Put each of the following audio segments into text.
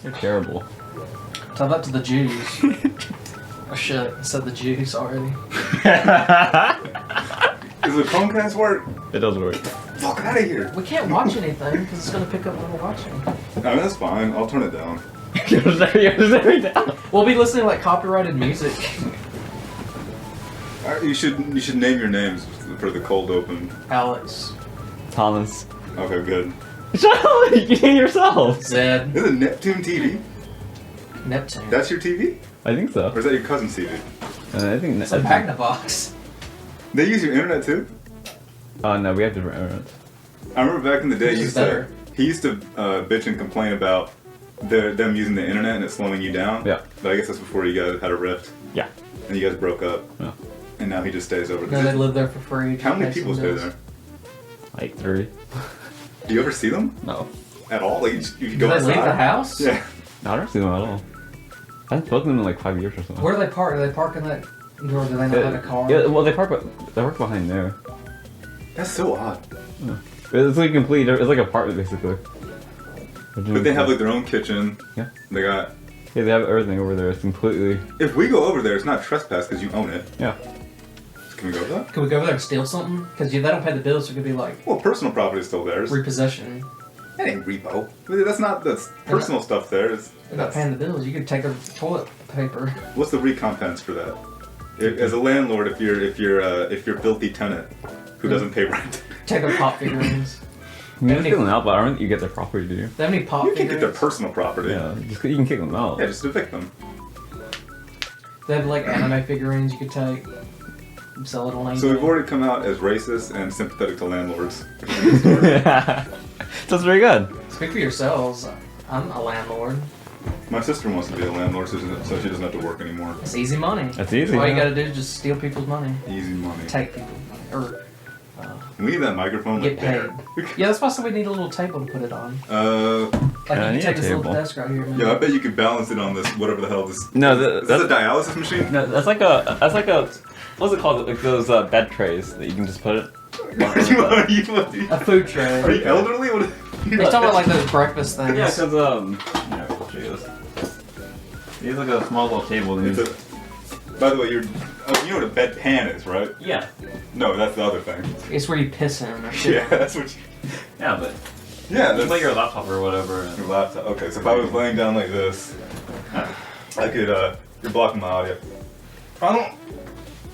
You're terrible. Tell that to the Jews. Oh shit, I said the Jews already. Does the Chromecast work? It does work. Fuck out of here. We can't watch anything because it's gonna pick up when we're watching. I mean, that's fine. I'll turn it down. You're down. We'll be listening to like copyrighted music. Alright, you should name your names for the cold open. Alex. Thomas. Okay, good. Shut up! You can hear yourself. Zed. This is a Neptune TV? Neptune. That's your TV? I think so. Or is that your cousin's TV? I think It's a Magnavox. They use your internet too? Oh no, we have different internets. I remember back in the day, Which is better? he used to bitch and complain about them using the internet and it slowing you down. Yeah. But I guess that's before you guys had a rift. Yeah. And you guys broke up. Yeah. And now he just stays over No, there. they live there for free. How many Pay people some stay bills. there? Like 3. Do you ever see them? No. At all? Like, you Do go they outside? leave the house? Yeah. No, I don't see them at all. I haven't spoken to them in like 5 years or something. Where do they park? Do they park in that? Or do they not have a car? Yeah, well they park behind there. That's so odd. Yeah. It's like complete. It's like an apartment basically. But they have like their own kitchen. Yeah. They got. Yeah, they have everything over there. It's completely. If we go over there, it's not trespass because you own it. Yeah. Can we go over there? Can we go over there and steal something? Because they don't pay the bills, so it could be like Well, personal property is still theirs. repossession. That ain't repo. That's personal stuff there. They're not paying the bills. You could take their toilet paper. What's the recompense for that? As a landlord, if you're filthy tenant who doesn't pay rent, Take their pop figurines. You can kick them out, but I don't think you get their property, do you? They have any pop you can figurines? get their personal property. Yeah, you can kick them out. Yeah, just evict them. They have like anime figurines you could take. And sell it on eBay. So we've already come out as racist and sympathetic to landlords. That's very good. Speak for yourselves. I'm a landlord. My sister wants to be a landlord, so she doesn't have to work anymore. It's easy money. That's easy. All you yeah. gotta do is just steal people's money. Easy money. Take people's money. Or We need that microphone. get like paid. there. Yeah, that's why I said we need a little table to put it on. Like I you need can take a this little table. desk right here. Man. Yeah, I bet you could balance it on this, whatever the hell this. No, is this a dialysis machine? No, that's like a. What's it called? Like those bed trays that you can just put it. A food tray. Are you elderly? What? You're talking about like those breakfast things. Yeah, because yeah, I'll show you this. It's like a small little table. And It's by the way, you know what a bedpan is, right? yeah. No, that's the other thing. It's where you piss in or shit. Yeah, that's what. Yeah, but Yeah, just that's like your laptop or whatever. And your laptop. Okay, so if I was laying down like this, I could. You're blocking my audio.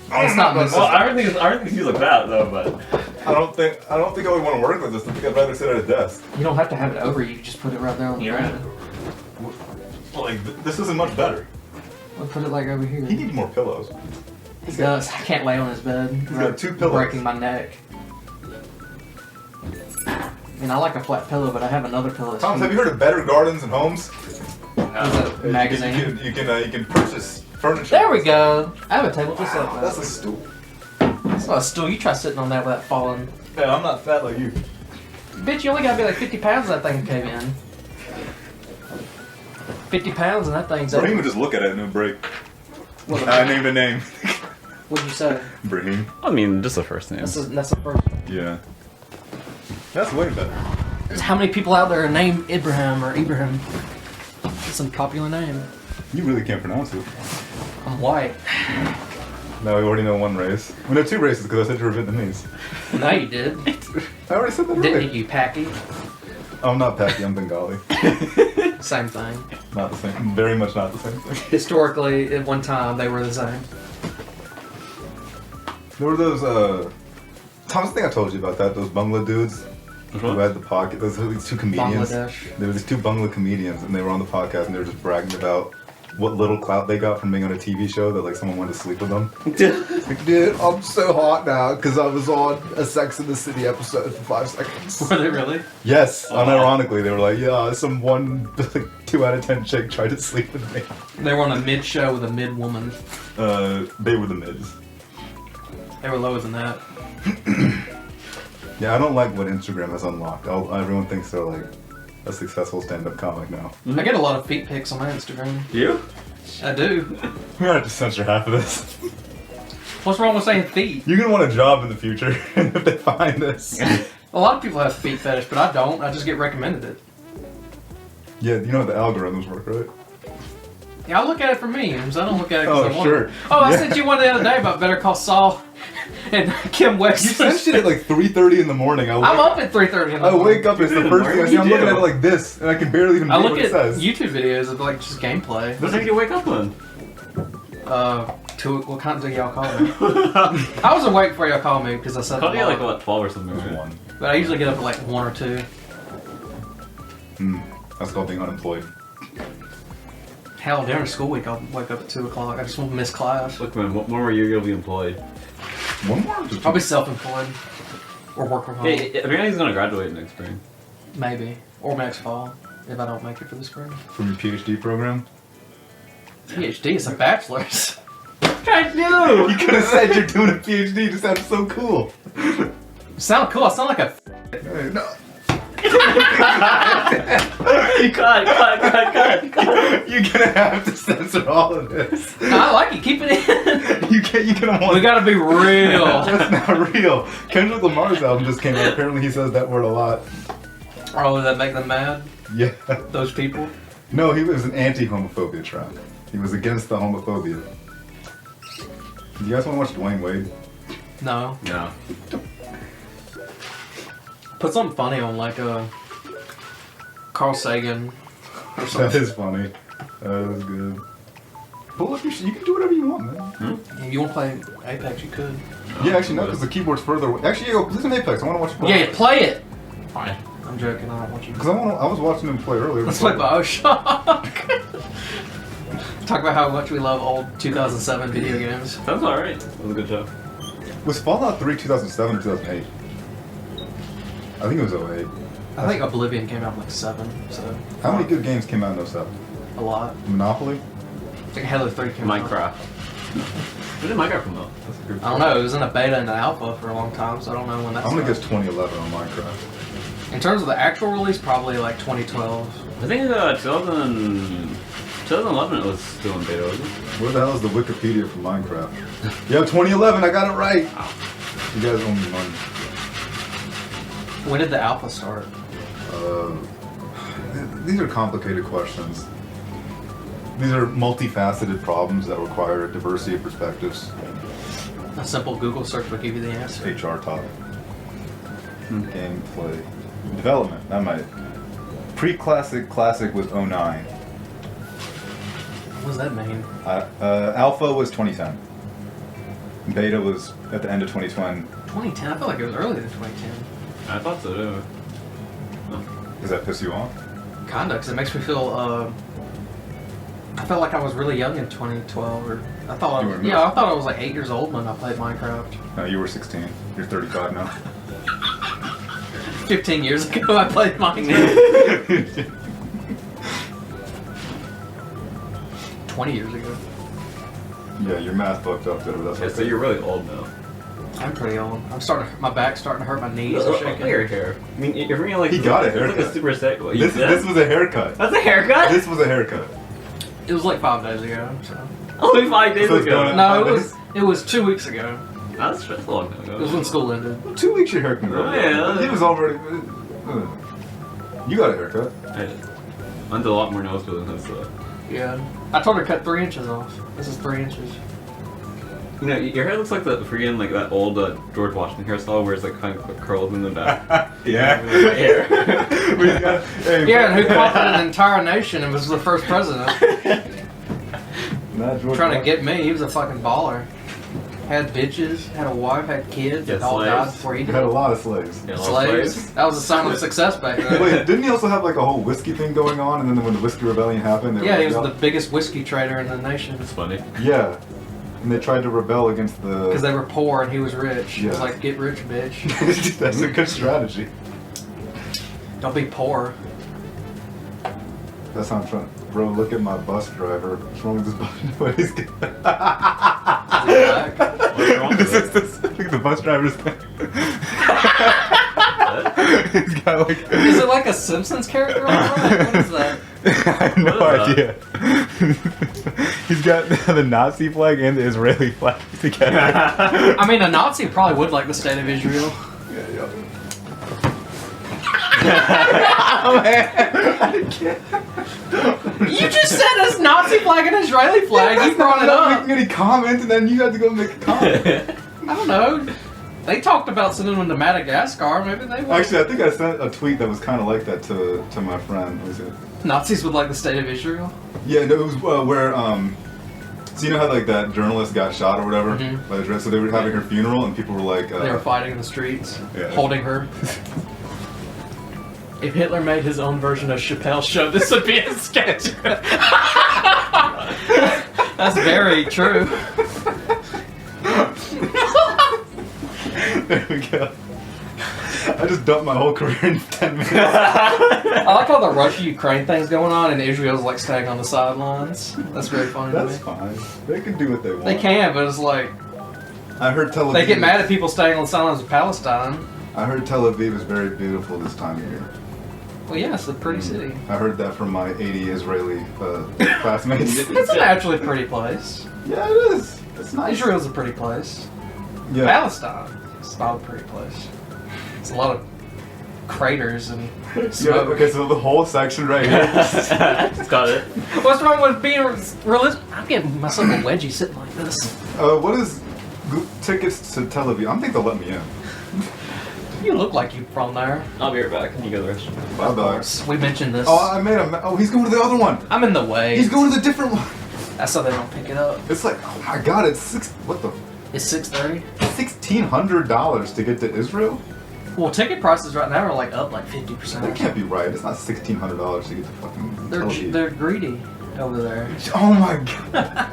It's not well, I don't think it's used like that though, but I don't think I would want to work with this. I think I'd rather sit at a desk. You don't have to have it over you. You just put it right there on the ground. Well, like this isn't much better. We'll put it like over here. He needs more pillows. He does. I can't lay on his bed. He's got 2 pillows. Breaking my neck. I mean, I like a flat pillow, but I have another pillow. that's Thomas, have you huge. heard of Better Gardens and Homes? Is that a magazine? You can purchase furniture. There we go. I have a table just like that. That's a stool. That's not a stool. You try sitting on that without falling. Yeah, I'm not fat like you. Bitch, you only gotta be like 50 pounds that thing came in. 50 pounds and that thing's up. Brahim would just look at it and it would break. What I named a name. What'd you say? Brahim. I mean, just the first name. That's the first. Yeah. That's way better. How many people out there are named Ibrahim or Ibrahim? It's a popular name. You really can't pronounce it. I'm white. No, we already know one race. We know 2 races because I said you were Vietnamese. No, you did. I already said that Didn't earlier. you, Packy? I'm not Paki, I'm Bengali. Same thing. Not the same. Very much not the same thing. Historically, at one time, they were the same. There were those, Thomas, I think I told you about that. Those Bangla dudes who had the podcast. Those 2 comedians. Bangladesh. There were these 2 Bangla comedians, and they were on the podcast, and they were just bragging about what little clout they got from being on a TV show that like someone wanted to sleep with them. Like, dude, I'm so hot now because I was on a Sex in the City episode for 5 seconds. Were they really? Yes, unironically, they were like, yeah, some 2 out of 10 chick tried to sleep with me. They were on a mid show with a mid woman. They were the mids. They were lower than that. Yeah, I don't like what Instagram has unlocked. Everyone thinks they're like a successful stand-up comic now. I get a lot of feet pics on my Instagram. You? I do. We're gonna have to censor half of this. What's wrong with saying feet? You're gonna want a job in the future if they find this. A lot of people have feet fetish, but I don't. I just get recommended it. Yeah, you know how the algorithms work, right? Yeah, I look at it for memes. I don't look at it because I want sure. it. Oh, I Yeah. sent you one the other day about Better Call Saul and Kim West. You sent shit at like 3:30 in the morning. I'm up at 3:30 in the I morning. wake up, it's the first thing I see. I'm looking at it like this, and I can barely even I read look what at it says. YouTube videos of like just gameplay. What time did you wake up then? What kind do y'all call me? I was awake before y'all called me because I said Called you like alarm. what, 12 or something, right? One. But I usually get up at like 1 or 2. That's called being unemployed. Hell, during school week I'll wake up at 2 o'clock. I just won't miss class. Look, man, when were you going to be employed? One more? Or just I'll be self-employed or work from home. Hey, apparently going to graduate next spring. Maybe. Or next fall if I don't make it for the spring. from your PhD program? PhD is a bachelor's. I knew! You could have said you're doing a PhD. It just sounds so cool. Sound cool. I sound like a. Hey, no. cut. You're gonna have to censor all of this. I like it. Keep it in. You can't. You're gonna want. We gotta be real. That's not real. Kendrick Lamar's album just came out. Apparently, he says that word a lot. Oh, does that make them mad? Yeah. Those people? No, he was an anti-homophobia track. He was against the homophobia. You guys want to watch Dwayne Wade? No. No. Put something funny on, like Carl Sagan or That something. is funny. That is good. Pull up your shit. You can do whatever you want, man. If you want to play Apex, you could. Yeah, actually, no, because the keyboard's further away. Actually, yo, listen to Apex. I want to watch you play. Yeah, play it. Fine. I'm joking. I don't want you to. Because I was watching him play earlier. Let's play Bioshock. Talk about how much we love old 2007 video games. That's alright. That was a good show. Was Fallout 3 2007 or 2008? I think it was 08. I think Oblivion came out in like 7, so. How many good games came out in 07? A lot. Monopoly? I think Halo 3 came out. Minecraft. When did Minecraft come out? That's a good I don't know. It was in a beta and an alpha for a long time, so I don't know when that's. I'm gonna guess 2011 on Minecraft. In terms of the actual release, probably like 2012. I think 2011 it was still in beta, wasn't it? Where the hell is the Wikipedia for Minecraft? Yeah, 2011, I got it right! You guys owe me money. When did the alpha start? These are complicated questions. These are multifaceted problems that require a diversity of perspectives. A simple Google search would give you the answer. HR topic. Gameplay. Development, that might. Pre-classic, classic was 09. What does that mean? Alpha was 2010. Beta was at the end of 2020. 2010? I feel like it was earlier than 2010. I thought so too. Does that piss you off? Kinda, because it makes me feel, I felt like I was really young in 2012, or I thought You were I thought I was like 8 years old when I played Minecraft. No, you were 16. You're 35 now. 15 years ago I played Minecraft. 20 years ago. Yeah, your math fucked up there, but that's Yeah, so you're really old now. I'm pretty old. My back's starting to hurt, my knees are Look at shaking. your hair. I mean, you're really like. He got a you look haircut. like a super sick. What, This was a haircut. That's a haircut? This was a haircut. It was like 5 days ago, so. Only 5 days So it's ago. going No, Five it was 2 weeks ago. That's a long time ago. It was when school ended. 2 weeks your hair can grow. Oh, yeah. He was already. You got a haircut. I did. Mine's a lot more noticeable than his though. Yeah. I told her to cut 3 inches off. This is 3 inches. You know, your hair looks like that freaking like that old George Washington hairstyle where it's like kind of curled in the back. Yeah. Hair. Yeah, and who conquered an entire nation and was the first president. Not George Trying to get me, he was a fucking baller. Had bitches, had a wife, had kids, Yeah, and all slaves. died before he He did. had a lot of slaves. Yeah, a lot of Slaves. That was a sign of success back then. Wait, didn't he also have like a whole whiskey thing going on? And then when the whiskey rebellion happened, they Yeah, he was rebelled? the biggest whiskey trader in the nation. It's funny. Yeah, and they tried to rebel against the. Because they were poor and he was rich. It was Yeah. like, get rich, bitch. That's a good strategy. Don't be poor. That's how I'm trying. Bro, look at my bus driver. What's wrong with this bus? What is good? Is he black? What's wrong This with is it? the bus driver's thing. He's got like. Is it like a Simpsons character on the right? What is that? I have no What is idea. He's got the Nazi flag and the Israeli flag together. I mean, a Nazi probably would like the state of Israel. Yeah. You just said it's Nazi flag and Israeli flag. You brought it up. Making any comment, and then you had to go make a comment. I don't know. They talked about sending them to Madagascar. Maybe they would. Actually, I think I sent a tweet that was kind of like that to my friend. Was it? Nazis would like the state of Israel. Yeah, no, it was where so you know how like that journalist got shot or whatever by the dress, so they were having her funeral and people were like They were fighting in the streets, Yeah. holding her. If Hitler made his own version of Chappelle's show, this would be a sketch. That's very true. There we go. I just dumped my whole career in 10 minutes. I like how the Russia-Ukraine thing's going on and Israel's like staying on the sidelines. That's very funny That's to me. fine. They can do what they want. They can, but it's like I heard Tel Aviv. they get mad at people staying on the sidelines of Palestine. I heard Tel Aviv is very beautiful this time of year. Well, yeah, it's a pretty city. I heard that from my 80 Israeli classmates. It's a naturally pretty place. Yeah, it is. It's nice. Israel's a pretty place. Yeah. Palestine is not a pretty place. It's a lot of craters and Yeah, smoke. okay, so the whole section right here. Got it. What's wrong with being realistic? I'm getting myself a wedgie sitting like this. What is tickets to Tel Aviv? I don't think they'll let me in. You look like you're from there. I'll be right back. You go to the restaurant. Bye bye. We mentioned this. Oh, I made him. Oh, he's going to the other one. I'm in the way. He's going to the different one. That's so they don't pick it up. It's like, oh my god, it's what the It's 6:30. $1,600 to get to Israel? Well, ticket prices right now are like up like 50%. That can't be right. It's not $1,600 to get to fucking Tel Aviv. They're greedy over there. Oh my god.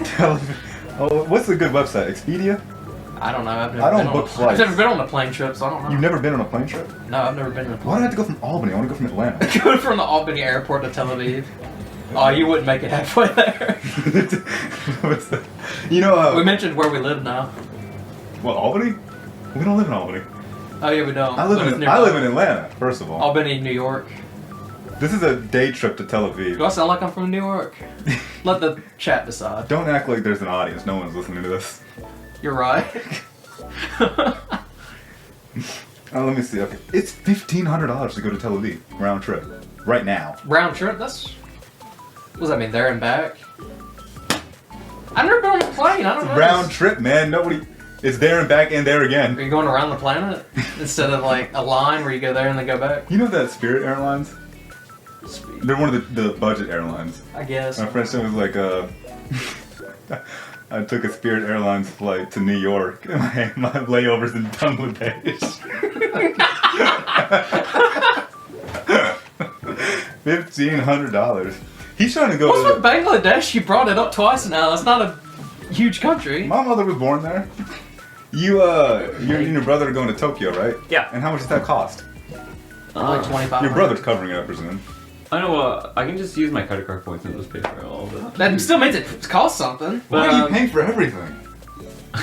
Tel Aviv. Oh, what's the good website? Expedia? I don't know. I've never I don't been book on flights. I've never been on a plane trip, so I don't know. You've never been on a plane trip? No, I've never been on a Why plane. do I have to go from Albany? I want to go from Atlanta. Go from the Albany airport to Tel Aviv. Oh, you wouldn't make it halfway there. What's that? You know, We mentioned where we live now. well, Albany? We don't live in Albany. Oh yeah, we don't. I live But it's in nearby. Atlanta, first of all. Albany, New York. This is a day trip to Tel Do Aviv. I sound like I'm from New York? Let the chat decide. Don't act like there's an audience. No one's listening to this. You're right. Oh, let me see. Okay, it's $1,500 to go to Tel Aviv round trip right now. Round trip? That's. What does that mean? There and back? I've never been on a plane. I don't know. Round trip, man. Nobody. It's there and back and there Are again. you going around the planet instead of like a line where you go there and then go back? You know that Spirit Airlines? They're one of the budget airlines. I guess. My friend said it was like I took a Spirit Airlines flight to New York. My layover's in Bangladesh. $1,500. He's trying to go What's to. with Bangladesh? You brought it up twice now. It's not a huge country. My mother was born there. You and your brother are going to Tokyo, right? Yeah. And how much does that cost? Like 25. Your brother's covering it, I presume. I know. I can just use my credit card points and just pay for all of it. That still means it costs something. Why are you Um, paying for everything?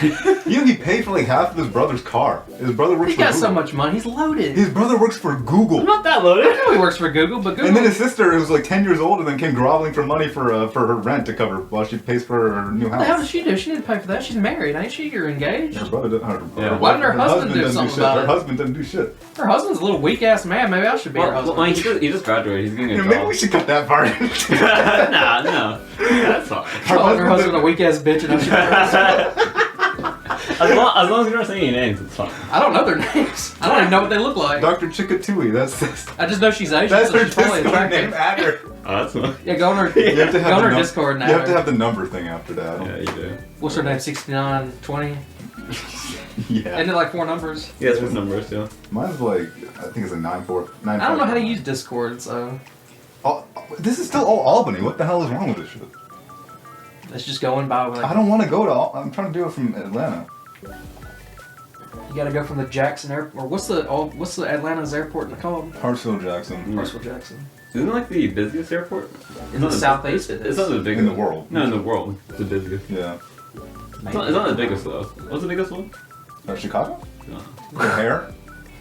You know he paid for like half of his brother's car. His brother works He's for got Google. so much money. He's loaded. His brother works for Google. I'm not that I loaded. know he works for Google, but Google. And then his sister was like 10 years old and then came groveling for money for her rent to cover while she pays for her new What the hell does house. she do? She didn't pay for that. She's married, ain't she? You're engaged. Her brother didn't. Yeah. Why didn't her husband do doesn't something shit. about Her it? husband doesn't do shit. Her husband's a little weak ass man. Maybe I should be her Well, husband. he just graduated. He's getting a Yeah, job. maybe we should cut that part. Nah, no. That's fine. Calling her husband a weak ass bitch and I should be her husband. As long as you're not saying any names, it's fine. I don't know their names. I don't even know what they look like. Dr. Chickatui, that's I just know she's Asian, that's so her she's probably Discord name. attractive. Add her. Oh, that's fine. Yeah, go on her, You have to go have on the her num- Discord now. You have to have the number thing after that. Yeah, you do. What's her name? 6920? Yeah. Isn't it like 4 numbers? Yeah, it's with numbers, yeah. Mine's like, I think it's a 9-4. I don't know how to use Discord, so Oh, this is still all Albany. What the hell is wrong with this shit? let's just go in by. I Like, don't want to go to. I'm trying to do it from Atlanta. you gotta go from the Jackson Airport. Or what's the Atlanta's airport called? Hartsfield Jackson. Parsel Jackson. Isn't it like the busiest airport? In the southeast, it It's is. not the biggest. In the world. No, in the world. It's the biggest. Yeah. It's not the biggest though. What's the biggest one? Chicago? No. O'Hare?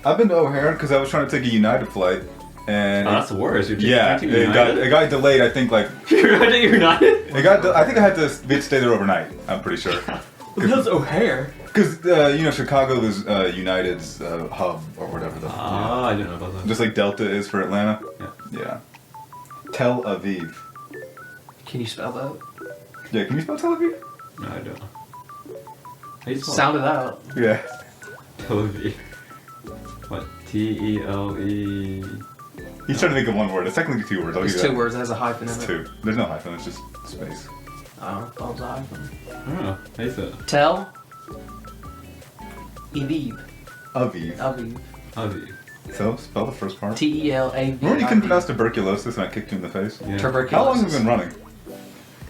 I've been to O'Hare because I was trying to take a United flight. And Oh, that's the worst. You're yeah, it got delayed. I think like You're United? I think I had to stay there overnight. I'm pretty sure. Because O'Hare. Because Chicago is United's hub or whatever. I didn't know about that. Just like Delta is for Atlanta. Yeah. Yeah. Tel Aviv. Can you spell that? Yeah, can you spell Tel Aviv? No, I don't. How do you spell Sound it out. Yeah. Tel Aviv. What? T-E-L-E... He's trying to think of one word. It's technically 2 words. I'll It's give you 2 that. words. It has a hyphen in It's it. 2. There's no hyphen. It's just space. Oh, that was a hyphen. I don't know. How do you say it? Tel Aviv. Aviv. Aviv. Aviv. So, spell the first part. T-E-L-A-V. Remember when you couldn't pronounce tuberculosis and I kicked you in the face? Yeah. Tuberculosis. How long have we been running?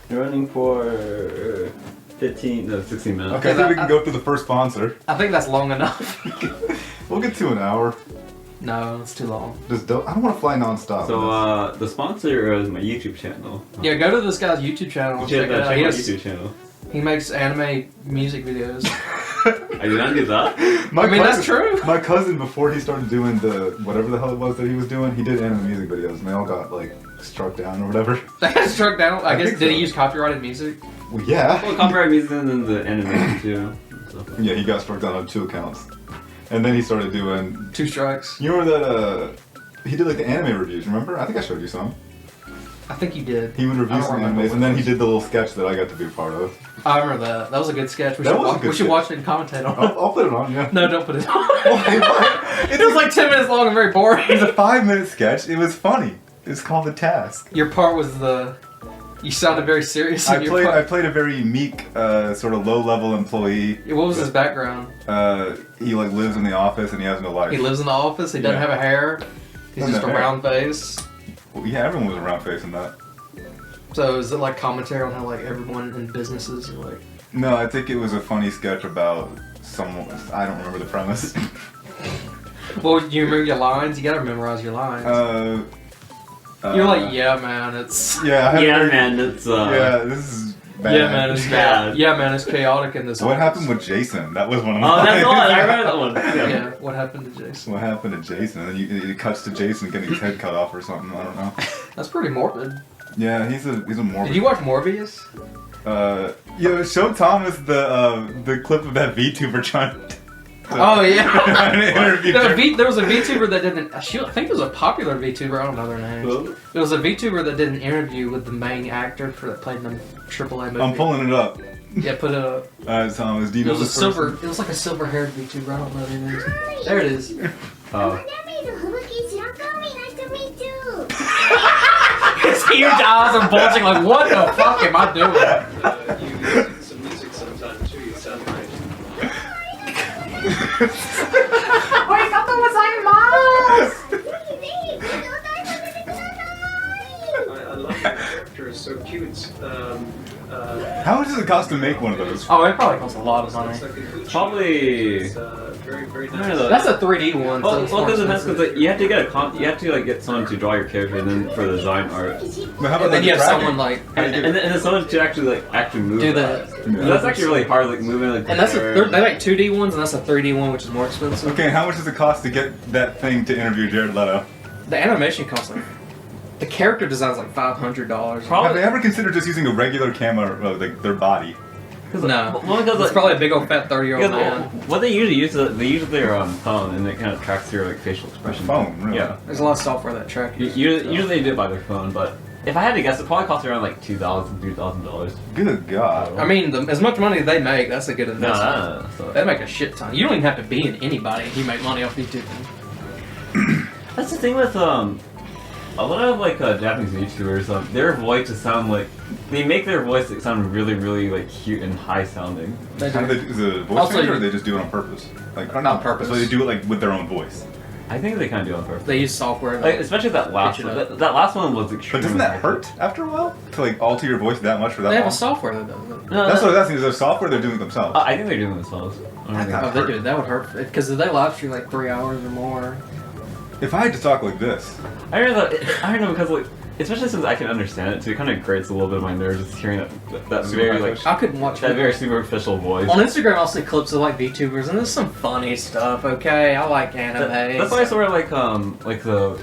You're running for 16 minutes. Okay, I think we can go through the first sponsor. I think that's long enough. We'll get to an hour. No, it's too long. Just don't. I don't want to fly nonstop. So, the sponsor is my YouTube channel. Yeah, go to this guy's YouTube channel. And check it out. Check He, my has- YouTube channel. he makes anime music videos. I did not do that. That's true. My cousin, before he started doing the whatever the hell it was that he was doing, he did anime music videos, and they all got like struck down or whatever. They got struck down. I guess. think Did he so. use copyrighted music? Well, yeah. Well, copyright music and then the animation too. So. Yeah, he got struck down on 2 accounts, and then he started doing. 2 strikes. You remember that? He did like the anime reviews. Remember? I think I showed you some. I think you did. He would I review don't some remember animes, what and then it he was. did the little sketch that I got to be a part of. I remember that. That was a good sketch. That was a good We should sketch. watch it and commentate on it. I'll put it on. Yeah. No, don't put it on. Why? It was like 10 minutes long and very boring. It was a 5-minute sketch. It was funny. It's called The Task. Your part was the. You sounded very serious. In I your part. played a very meek, sort of low-level employee. What was his background? He like lives in the office and he has no life. He lives in the office. He doesn't Yeah. have a hair. He's Doesn't just a have hair. round face. Well, yeah, everyone was around facing that. So is it like commentary on how like everyone in businesses are like? No, I think it was a funny sketch about someone. I don't remember the premise. Well, you remember your lines? You gotta memorize your lines. You're like, yeah, man, it's. Yeah, I had Yeah, very- man, it's Yeah, this is bad. Yeah, man, it's bad. Yeah, man, it's chaotic in this. What office. happened with Jason? That was one of Oh, mine. that's the one. I remember that one. Yeah. Yeah, what happened to Jason? What happened to Jason? And then it cuts to Jason getting his head cut off or something. I don't know. That's pretty morbid. Yeah, he's a morbid. Did you watch Morbius? Show Thomas the clip of that VTuber trying to. Oh yeah. interview There was a VTuber that did I think it was a popular VTuber. I don't know their names. Well, It was a VTuber that did an interview with the main actor that played in the AAA movie. I'm pulling it up. Yeah, put it up. Thomas, do you It know was a this silver. person? It was like a silver-haired VTuber. I don't know their names. There it is. oh. His huge eyes are bulging. Like, what the fuck am I doing? You listen to some music sometimes too. You sound like. I love your character. It's so cute. How much does it cost to make one of those? Oh, it probably costs a lot of money. It's like a good Probably- It's, very, very I don't nice. know. That's a 3D one. So Well, it's more because it depends, expensive. because you have to get you have to like get someone to draw your character, and then for the design art, But how And about then like you have tracking? someone like and then someone to actually move do that. that. Yeah. That's actually really hard, like moving like. And that's hair. they make 2D ones, and that's a 3D one, which is more expensive. Okay, how much does it cost to get that thing to interview Jared Leto? The animation costs like the character design's like $500. Probably- Have they ever considered just using a regular camera of like their body? No, Well, because it's probably a big old fat 30-year-old because man. what they usually use is they use their phone, and it kind of tracks your like facial expression. Phone, really? Yeah. There's a lot of software that track you. Usually they do it by their phone, but if I had to guess, it probably costs around like $2,000, $3,000. Good God. I mean, as much money they make, that's a good investment. No. So. They make a shit ton. You don't even have to be in anybody if you make money off YouTube. That's the thing with a lot of like Japanese YouTubers, their voices sound like they make their voice sound really, really like cute and high sounding. They How do do. they do, is it a voice Also, changer or you- they just do it on purpose? Like Not on purpose. So they do it like with their own voice. I think they kind of do it on purpose. They use software. Like, especially that last Pitch it one. up. That last one was But extremely. doesn't that hurt after a while? To like alter your voice that much for that They have long? a software that does it. No, That's that- what I was asking. Is there software they're doing it themselves? I think they're doing it themselves. I don't think I Oh, thought- they do. That would hurt because they live stream like 3 hours or more. If I had to talk like this, I don't know because like especially since I can understand it too, it kind of grates a little bit of my nerves just hearing that Super very high like pitch. I couldn't watch that it. very superficial voice. On Instagram, I'll see clips of like VTubers, and there's some funny stuff. Okay, I like anime. That's why I sort of like the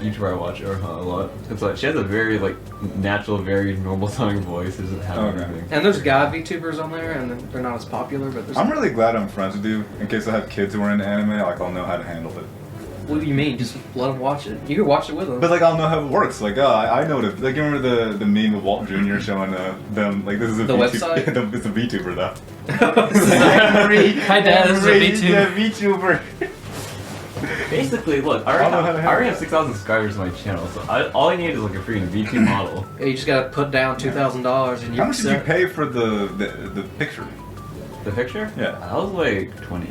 YouTuber I watch a lot. It's like she has a very like natural, very normal sounding voice. It doesn't have Okay. anything. And there's guy VTubers on there, and they're not as popular, but there's. I'm really glad I'm friends with you. In case I have kids who are into anime, like I'll know how to handle it. What do you mean? Just let them watch it. You can watch it with them. But like I'll know how it works. Like I know it. Like you remember the meme of Walt Jr. showing them like this is a The VTuber. website? It's a VTuber though. Hi Dad, this is a VTuber. Yeah, VTuber. Basically, look, I already have 6,000 subscribers on my channel, so all I need is like a freaking VT model. Yeah, you just gotta put down $2,000 and How you're much did you set. pay for the picture? The picture? Yeah. That was like 20.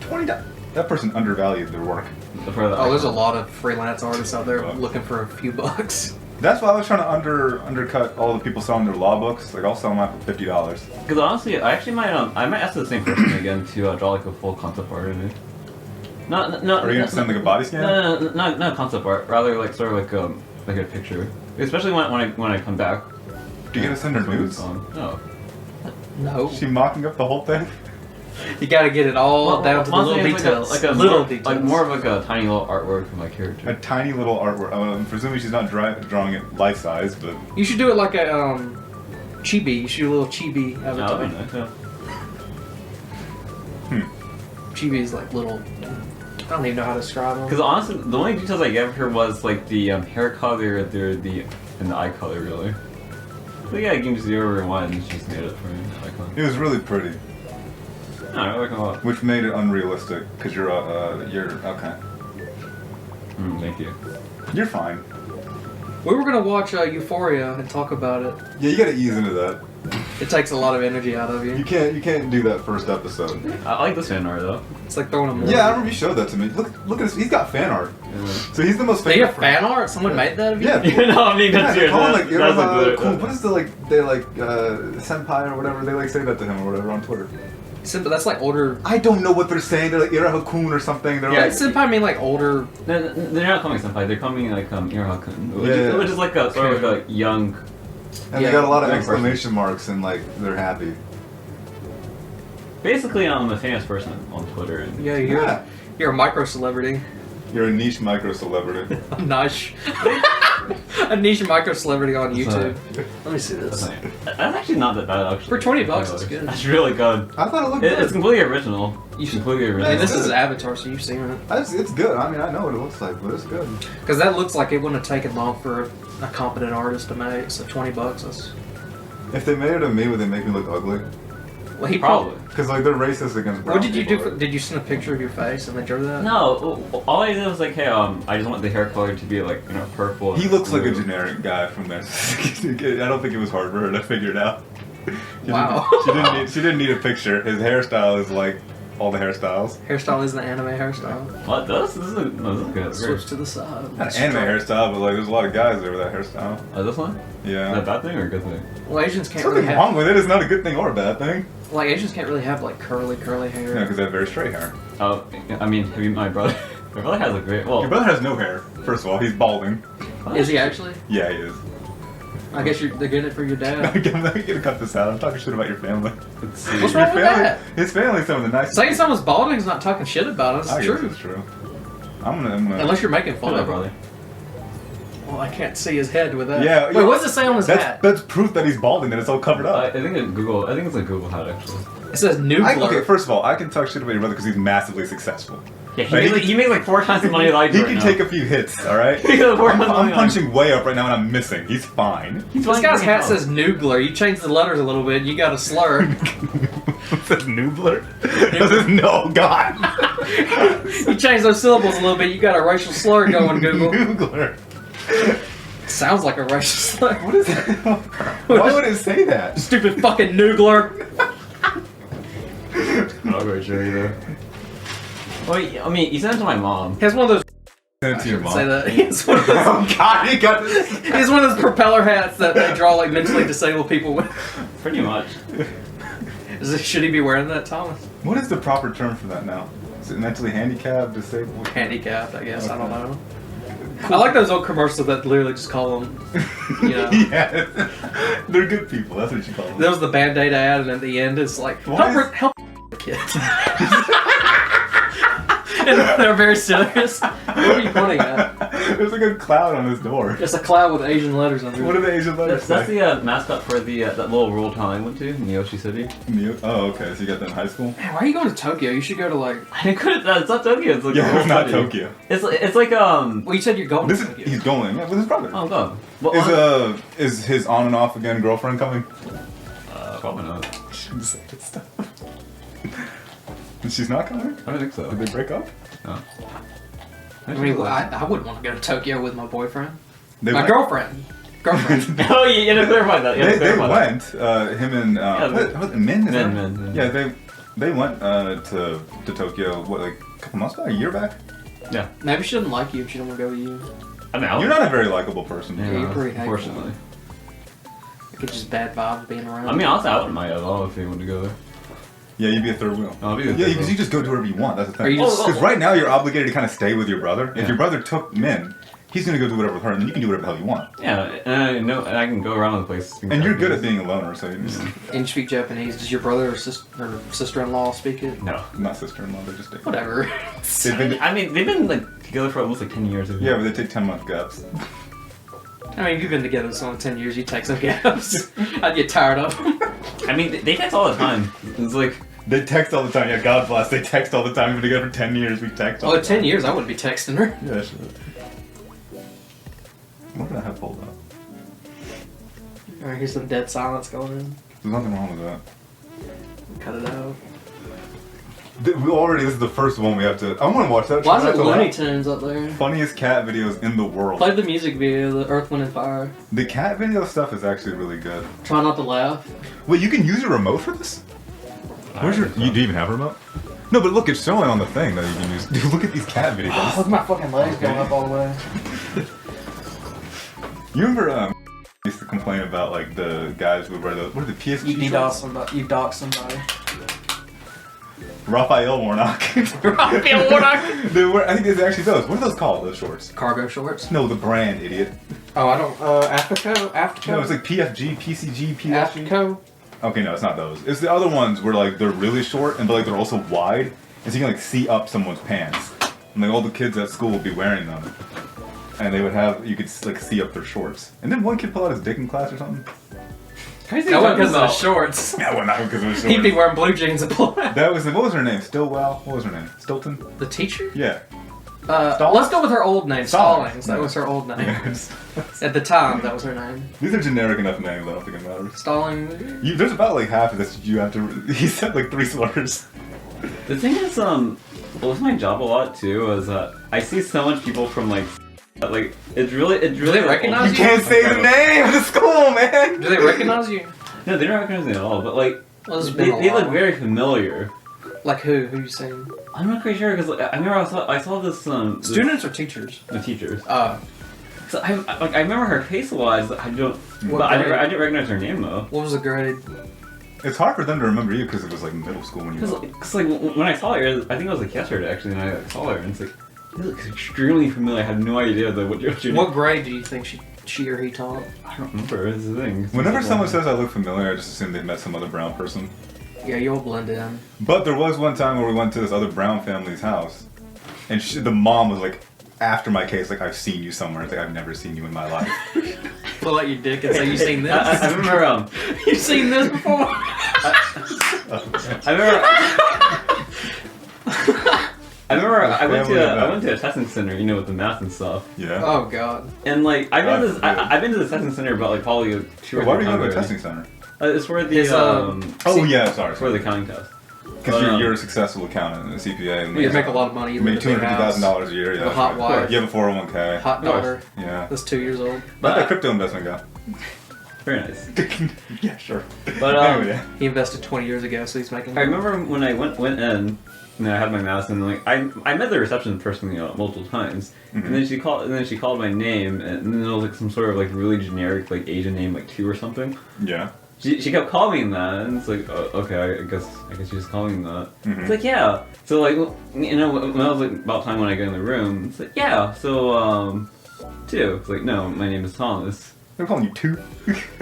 $20. That person undervalued their work. For the Oh, there's a icon. lot of freelance artists out there looking for a few bucks. That's why I was trying to undercut all the people selling their law books. Like I'll sell mine for $50. Because honestly, I actually might ask the same person again to draw like a full concept art of it. No. Are you gonna send like a body scan? No, not concept art. Rather like sort of like a picture. Especially when I come back. Do you gotta send her When nudes? it's gone. No. No. Is she mocking up the whole thing? You gotta get it all down to the little mostly details. Like a little more, details. like more of like a tiny little artwork of my A character. tiny little artwork. I'm presuming she's not drawing it life size, but You should do it like a chibi. You should do a little chibi No, avatar. that'd be nice, yeah. Chibi is like little. I don't even know how to describe them. Because honestly, the only details I gave her was like the hair color, and the eye color, really. But yeah, Game 0 or 1 just made it for me. Icon. it was really pretty, No, I like it a lot. which made it unrealistic because you're okay. Thank you. You're fine. We were gonna watch Euphoria and talk about it. Yeah, you gotta ease into that. It takes a lot of energy out of You you. can't do that first episode. I like this fan art though. It's like throwing a movie. Yeah, I remember you showed that to me. Look at this. He's got fan art. Yeah. So he's the most They famous. have fan art? Someone made that of you? Yeah. No, I mean Yeah, that's they your. call him like That's like cool. What is the senpai or whatever? They like say that to him or whatever on Twitter. But that's like older. I don't know what they're saying. They're like Iraha-kun or something. They're Yeah, like Senpai mean like older. They're not calling senpai. They're calling like Iroha-kun, Yeah. which is like a sort of like a young. and Yeah, they got a lot of young exclamation marks and like they're happy. Basically, I'm a famous person on Twitter. And Yeah, you're a micro celebrity. You're a niche micro celebrity. A niche. A niche micro celebrity on That's YouTube. Let me see That's, this. that's actually not that bad actually. For 20 bucks, it's good. That's really good. I thought it looked It's good. completely original. Completely I original. mean, this is Avatar, so you've seen it. It's good. I mean, I know what it looks like, but it's good. Because that looks like it wouldn't have taken long for a competent artist to make. So 20 bucks. That's. If they made it of me, would they make me look ugly? Well, he Probably. Because like they're racist against brown What did you do? people, Did you send a picture of your face and they drew that? No, all I did was like, hey, I just want the hair color to be like, purple. He and looks like a blue. generic guy from there. I don't think it was hard for her to figure it out. Wow. She didn't need a picture. His hairstyle is like all the hairstyles. Hairstyle is the anime hairstyle. What? This is good. Switch to the side. Not an anime hairstyle, but like there's a lot of guys over that hairstyle. Oh, this one? Is that a Yeah. bad thing or a good thing? Well, Asians can't There's really nothing have. wrong with it. It's not a good thing or a bad thing. Like Asians can't really have like curly hair. Yeah, because they have very straight hair. Oh, I mean, have you my brother? My brother has a great. Well, Your brother has no hair. First of all, he's balding. Is he actually? Yeah, he is. I guess they're getting it for your dad. I'm gonna cut this out. I'm talking shit about your family. Let's see. What's wrong with that? His family's some of the nicest. Saying someone's balding is not talking shit about us. I It's guess true. it's true. I'm gonna. Unless you're making fun Hello, of him. brother. Well, I can't see his head with that. Yeah. Wait, what does it say on his hat? That's proof that he's balding. That it's all covered I up. think it's Google. I think it's a Google hat actually. It says new Okay, first of all, I can talk shit about your brother because he's massively successful. Yeah, Right, he makes like 4 times the money that I do He right can now. take a few hits, all right. He can afford I'm money on- punching way up right now and I'm missing. He's fine. He's This fine guy's for hat himself. says Noogler. You change the letters a little bit, you got a slur. It says Noobler. It says no God. You change those syllables a little bit, you got a racial slur going, Google. Noogler. Sounds like a racial slur. What is that? Why would it say that? Stupid fucking Noogler. I'm not very sure either. Well, I mean, you sent it to my mom. He has one of those. Send it to your mom. Say that. He has one of those. Oh God, he got this. He has one of those propeller hats that they draw like mentally disabled people with. Pretty much. Should he be wearing that, Thomas? What is the proper term for that now? Is it mentally handicapped, disabled? Handicapped, I guess. I don't know. I like those old commercials that literally just call them, you know. Yeah, they're good people. That's what you call them. That was the Band-Aid ad, and at the end it's like, help the kids. And they're very serious. What are you pointing at? There's like a cloud on his door. It's a cloud with Asian letters under it. What are the Asian letters? That's the mascot for the that little rural town I went to, Miyoshi City. Oh, okay. So you got that in high school? Man, why are you going to Tokyo? You should go to like. I didn't go to that. It's not Tokyo. It's like Yeah, it's not city. Tokyo. It's like Well, you said you're going This to is Tokyo. he's going. Yeah, with his brother. Oh god. Well, Is his on and off again girlfriend coming? probably not. Shouldn't say that stuff. And she's not coming? I don't think so. Did they break up? No. I mean, I wouldn't want to go to Tokyo with my boyfriend. They My went. girlfriend. Girlfriend. Oh, you had to clarify that. You had to They clarify that. went. Him and Min. Is that- Min. Yeah, they went to Tokyo. What, like a couple months back? A year back? Yeah. Maybe she doesn't like you if she don't want to go with you. I'm out. You're not a very likable person. Yeah, you're pretty hateful. unfortunately. It's just bad vibes being around. I mean, I wouldn't mind at all if you want to go there. Yeah, you'd be a third wheel. I'll be the Yeah, third because wheel. you just go to wherever you want. That's the Are thing. you just- Because right now you're obligated to kind of stay with your brother. Yeah. If your brother took Min, he's gonna go do whatever with her, and then you can do whatever the hell you want. Yeah, and I know, and I can go around the place. And you're good at being a loner, so you just And you speak Japanese. Does your brother or sister-in-law speak it? No. not sister-in-law, they're just dating. Whatever. They've been, I mean, they've been like together for almost like 10 years. yeah, but they take 10-month gaps. I mean, you've been together so 10 years, you take some gaps. I'd get tired of them. I mean, they text all the time. It's like, They text all the time. Yeah, God bless. They text all the time. We've been together for 10 years. We text all Well, the time. 10 years, I wouldn't be texting her. Yeah, sure. What did I have pulled up? Alright, here's some dead silence going in. There's nothing wrong with that. Cut it out. This is the first one we have to. I want to watch that. Why is Try it not to Looney laugh. Tunes up there? Funniest cat videos in the world. Play the music video, the Earth, Wind, and Fire. The cat video stuff is actually really good. Try not to laugh. Wait, you can use your remote for this? Where's your? You do you even have a remote? No, but look, it's showing on the thing that you can use. Dude, look at these cat videos. Look at my fucking legs going up all the way. You remember used to complain about like the guys who wear the what are the PSG You DDoS shorts? somebody. You dox somebody. Raphael Warnock. Raphael Warnock. They wear, I think it's actually those. What are those called? Those shorts? Cargo shorts. No, the brand, idiot. Oh, I don't. Afterco. No, it's like PFG, PCG, PSG. Afterco. Okay, no, it's not those. It's the other ones where like they're really short and but like they're also wide, and so you can like see up someone's pants. And like all the kids at school would be wearing them, and they would have you could like see up their shorts. And then one kid pull out his dick in class or something. That wasn't because of the shorts. Yeah, well, not because it was shorts. He'd be wearing blue jeans and black. That was what was her name? Stillwell. What was her name? Stilton. The teacher? Yeah. Let's go with her old name. Stallings. Stallings. That was her old name. Yeah. At the time, that was her name. These are generic enough names. I don't think it matters. Stallings. There's about like half of this you have to. He said like 3 slurs. the thing is, with my job a lot too, is I see so much people from like it's really they recognize You can't say the name of the school, man. Do they recognize you? No, they don't recognize me at all. But like, Well, it's they been a look while. very familiar. Like who? Who you saying? I'm not quite sure because like, I remember I saw this this- Students or teachers? the teachers. What So I remember her face a lot. I don't, but I didn't recognize her name though. was the grade? It's hard for them to remember you because it was like middle school when you. Because like when I saw her, I think it was like yesterday actually, and I saw her and it's like, you look extremely familiar. I had no idea what your name. What grade do you think she or he taught? I don't remember. This is the thing. Whenever someone says I look familiar, I just assume they've met some other brown person. Yeah, you'll blend in. But there was one time where we went to this other brown family's house, and the mom was like, after my case, like I've seen you somewhere. It's like I've never seen you in my life. Pull out your dick and say you've seen this. I remember. You've seen this before. I remember I went to a testing center, you know, with the math and stuff. Yeah. Oh god. And like I've been That's I've been to the testing center about like probably 2 or 3 Why do you go to a times testing center? already. It's where the His, Oh yeah, sorry. it's where the accounting test. Because you're a successful accountant and a CPA. And You make a lot of money. You made live in a big house. $250,000 a year. Yeah. A hot that's right. wife. You have a 401k. Hot daughter. Yeah. That's 2 years old. Not that crypto investment guy. Very nice. Yeah, sure. But Anyway, yeah. He invested 20 years ago, so he's making. I remember when I went in, and I had my mask, and like I met the reception person, you know, multiple times, Mhm. and then she called my name, and then there was like some sort of like really generic like Asian name, like 2 or something. Yeah. She kept calling me that, and it's like, okay, I guess she just calling me that. Mhm. It's like, yeah. So like, you know, when I was like about time when I got in the room, it's like, yeah. So Two. It's like, no, my name is Thomas. They're calling you two.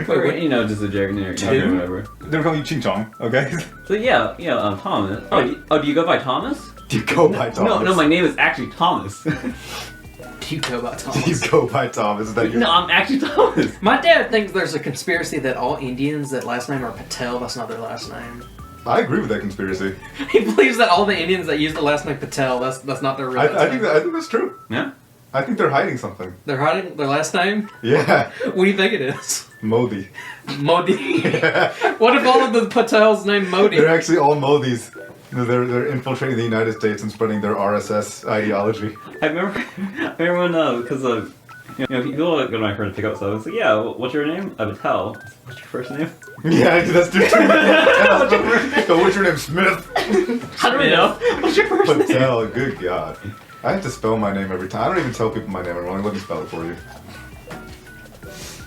Wait, you know, just a generic name or whatever. They're calling you Ching Chong, okay? So yeah, Thomas. Oh, do you go by Thomas? Do you go by Thomas? No, my name is actually Thomas. Do you go by Thomas? Do you go by Thomas? Is that your... No, I'm actually Thomas. My dad thinks there's a conspiracy that all Indians that last name are Patel, that's not their last name. I agree with that conspiracy. He believes that all the Indians that use the last name Patel, that's not their real last I name. think that's true. Yeah. I think they're hiding something. They're hiding their last name? Yeah. What do you think it is? Modi. Modi. What if all of the Patels named Modi? They're actually all Modis. They're infiltrating the United States and spreading their RSS ideology. I remember when, because people go to my friend to pick up stuff. It's like, yeah, what's your name? Patel. What's your first name? Yeah, that's true. What's your name? Smith. How do we know? What's your first name? Patel. Good God. I have to spell my name every time. I don't even tell people my name. I'm wrong. Let me spell it for you.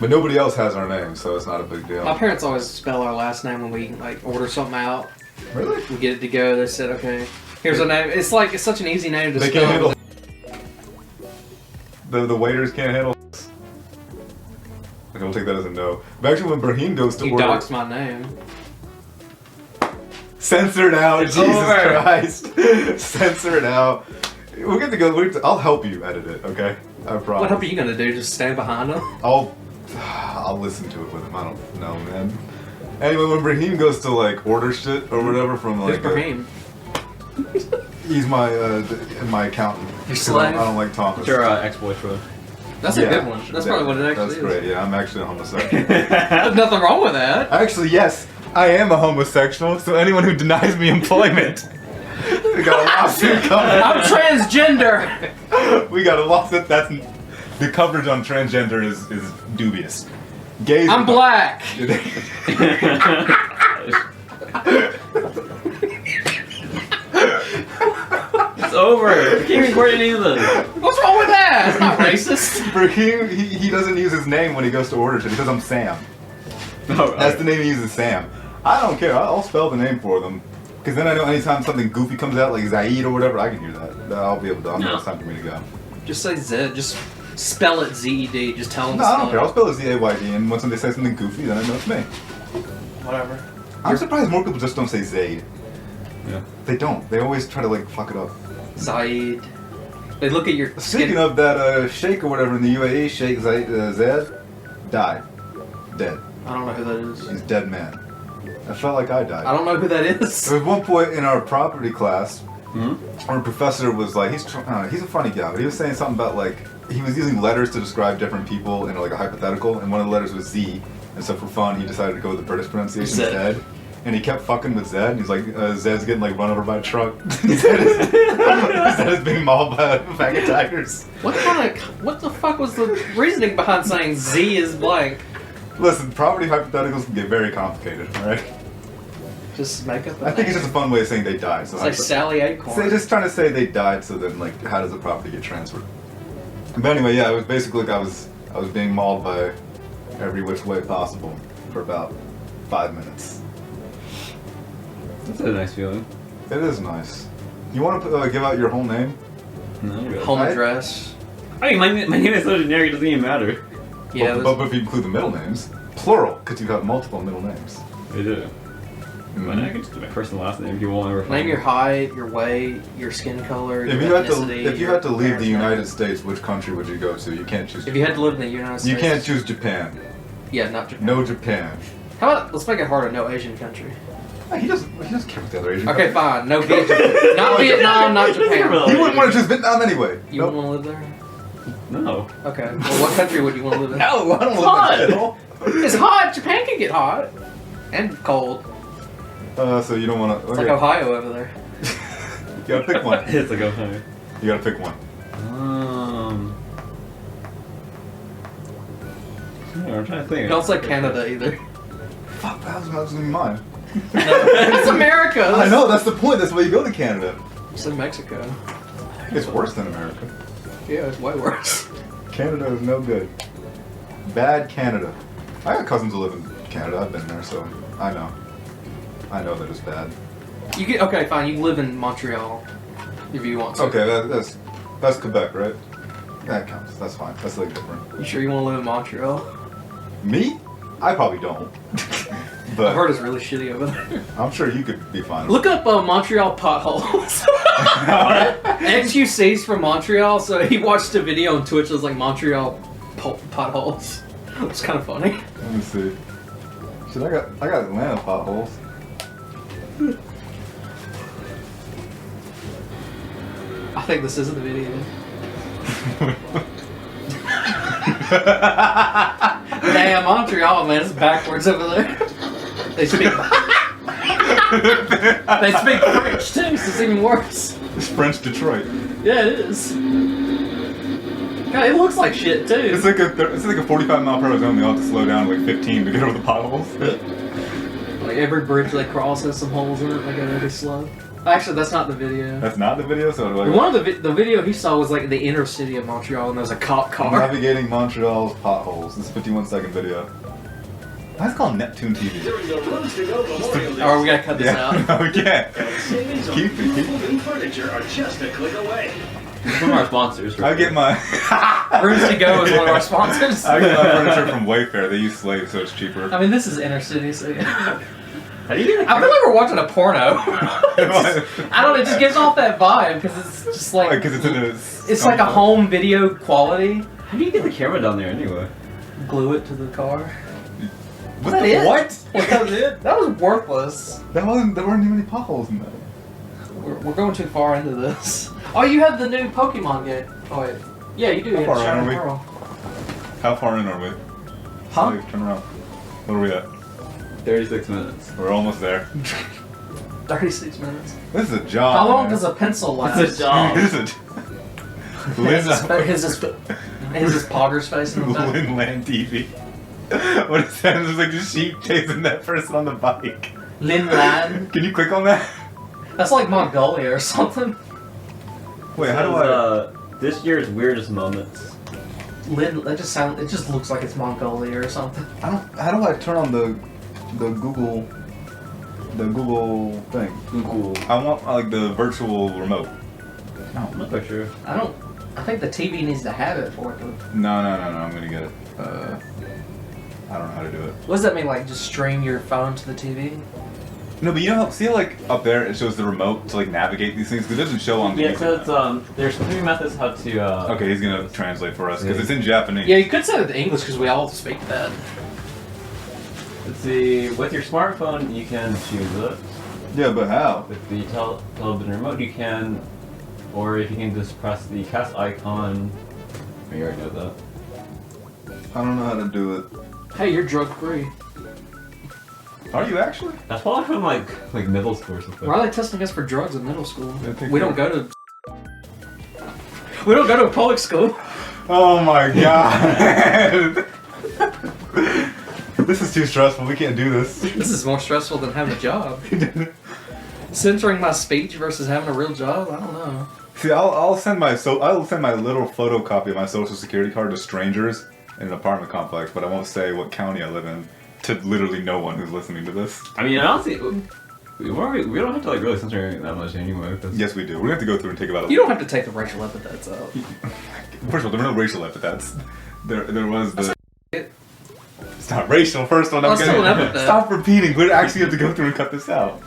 But nobody else has our name, so it's not a big deal. My parents always spell our last name when we order something out. Really? We get it to go. They said, okay, here's a name. It's such an easy name to They spell. can't handle. The waiters can't handle. I'll take that as a no. But actually, when Brahim goes to You order, doxed my name. censor it out. It's Jesus over. Christ, censor it out. We'll get to go. I'll help you edit it. Okay, I promise. What help are you gonna do? Just stand behind him? I'll listen to it with him. I don't know, man. Anyway, when Brahim goes to order shit or whatever from Who's Brahim? he's my accountant. Your 'Cause slave? I don't like Thomas. What's your ex-boyfriend? That's a good one. That's probably what it actually That's is. great. Yeah, I'm actually a homosexual. There's nothing wrong with that. Actually, yes, I am a homosexual. So anyone who denies me employment, we got a lawsuit coming. I'm transgender. We got a lawsuit. That's the coverage on transgender is dubious. Gays. I'm black. It's over. We can't record any of this. What's wrong with that? It's not racist. Brahim, he doesn't use his name when he goes to order shit. He says I'm Sam. Oh, That's the name he uses, Sam. I don't care. I'll spell the name for them. Because then I know anytime something goofy comes out, like Zaid or whatever, I can hear that. I'll be able to. I know it's time for me to go. Just say Z. Just spell it Z-E-D. Just tell them No, to I spell don't care. it. I'll spell it Z-A-Y-D, and once they say something goofy, then I know it's me. Whatever. I'm surprised more people just don't say Zaid. Yeah. They don't. They always try to fuck it up. Zaid. They look at your Speaking skin. of that sheikh or whatever in the UAE, Sheikh Zayed died. Dead. I don't know who that is. He's a dead man. I felt like I died. I don't know who that is. There was one point in our property class Hmm? where a professor was he's a funny guy, but he was saying something about he was using letters to describe different people in a hypothetical, and one of the letters was Z, and so for fun he decided to go with the British pronunciation Zed. Zed, and he kept fucking with Zed, and he's like, Zed's getting run over by a truck. Zed is being mauled by faggot tigers. What the fuck was the reasoning behind saying Z is blank? Listen, property hypotheticals can get very complicated, alright? Just make up. I think it's just a fun way of saying they died. So It's like Sally Acorn. So just trying to say they died, so then how does the property get transferred? But anyway, yeah, it was basically I was being mauled by every which way possible for about 5 minutes. That's a nice feeling. It is nice. You want to give out your whole name? No, I'm good. Home I- address. I mean, my name is so generic, it doesn't even matter. Yeah. but if you include the middle names, plural, because you have multiple middle names. I do. But I can just do my first and last name if you won't ever find Name me. your height, your weight, your skin color, If your you had ethnicity. to your leave the parents' name. United States, which country would you go to? You can't choose. If you had to live in the United States. You can't choose Japan. Yeah, not Japan. No Japan. How about let's make it harder? No Asian country. He doesn't care about the other Asian. Okay, countries. fine. No Vietnam. Not Vietnam. Not Japan. He wouldn't want to choose Vietnam anyway. You Nope. wouldn't want to live there. No. Okay. Well, what country would you want to live in? No, I don't Hot. want that at all. It's hot. Japan can get hot and cold. So you don't want to. It's like Ohio over there. You gotta pick one. It's like okay. You gotta pick one. Yeah, I'm trying to think. Don't say Canada either. Fuck, that was gonna be mine. It's America. I know, that's the point. That's why you go to Canada. Say Mexico. It's worse than America. Yeah, it's way worse. Canada is no good. Bad Canada. I got cousins who live in Canada. I've been there, so I know. I know that it's bad. You get okay, fine. You live in Montreal if you want to. Okay, that's Quebec, right? That counts. That's fine. That's like different. You sure you want to live in Montreal? Me? I probably don't. I've But heard it's really shitty over there. I'm sure you could be fine. Look up Montreal potholes. XQC's from Montreal, so he watched a video on Twitch that was like Montreal potholes. It's kind of funny. Let me see. Shit, I got Atlanta potholes. I think this isn't the video. Damn, Montreal, man, it's backwards over there. They speak. They speak French too, so it's even worse. It's French Detroit. Yeah, it is. God, it looks like shit too. It's like a 45 mile per hour zone. They all have to slow down to like 15 to get over the potholes. Like every bridge they cross has some holes in it. They go really slow. Actually, that's not the video. That's not the video. So like One of the video he saw was like the inner city of Montreal, and there's a cop car. navigating Montreal's potholes. This is a 51-second video. That's called Neptune TV. Oh, we gotta cut this out. No, we can't. Savings on Keep it. food and furniture are just a click away. One of our sponsors. I get my Rooms to Go is one of our sponsors. I get my furniture from Wayfair. They use slaves, so it's cheaper. I mean, this is inner city, so yeah. How do you get I feel like we're watching a porno. I don't know, it just gives off that vibe because it's just like Because it's in a. it's like a home video quality. How do you get the camera down there anyway? Glue it to the car. What? that The, it? what? That was it? That was worthless. There weren't even any potholes in that. We're going too far into this. Oh, you have the new Pokemon game. Oh wait. Yeah, you do. How You far have in are Shadow we? Pearl. How far in are we? Huh? Like, turn around. What are we at? 36 minutes. We're almost there. 36 minutes. This is a job. How long man. does a pencil last? It's a job. This is a. His Pogger's face in the back. Linland TV. What is that? There's like a sheep chasing that person on the bike. Linland. Can you click on that? That's like Mongolia or something. Wait, how do Says, I? This year's weirdest moments. It just looks like it's Mongolia or something. I don't. How do I turn on the Google thing? Google. I want like the virtual remote. I'm not quite sure. I think the TV needs to have it for it. No. I'm gonna get it. I don't know how to do it. What does that mean? Like just stream your phone to the TV? No, but you know how, see how, like up there it shows the remote to like navigate these things because it doesn't show on the. Yeah, so it's there's 3 methods how to. Okay, he's gonna translate for us because it's in Japanese. Yeah, you could set it to English because we all speak that. Let's see. With your smartphone, you can choose it. Yeah, but how? With the television remote, you can, or if you can just press the cast icon. Oh, you already know that. I don't know how to do it. Hey, you're drug free. Are you actually? That's probably from like middle school or something. Why are they testing us for drugs in middle school? I think We don't go to a public school. Oh my god. This is too stressful. We can't do this. This is more stressful than having a job. Censoring my speech versus having a real job? I don't know. See, I'll send my little photocopy of my social security card to strangers in an apartment complex, but I won't say what county I live in to literally no one who's listening to this. I mean, honestly, we don't have to like really censor anything that much anyway. Yes, we do. We're gonna have to go through and take about. You don't have to take the racial epithets out. First of all, there were no racial epithets. There was the. It's not racial. First one. Well, it's still an epithet. Stop repeating. We actually have to go through and cut this out.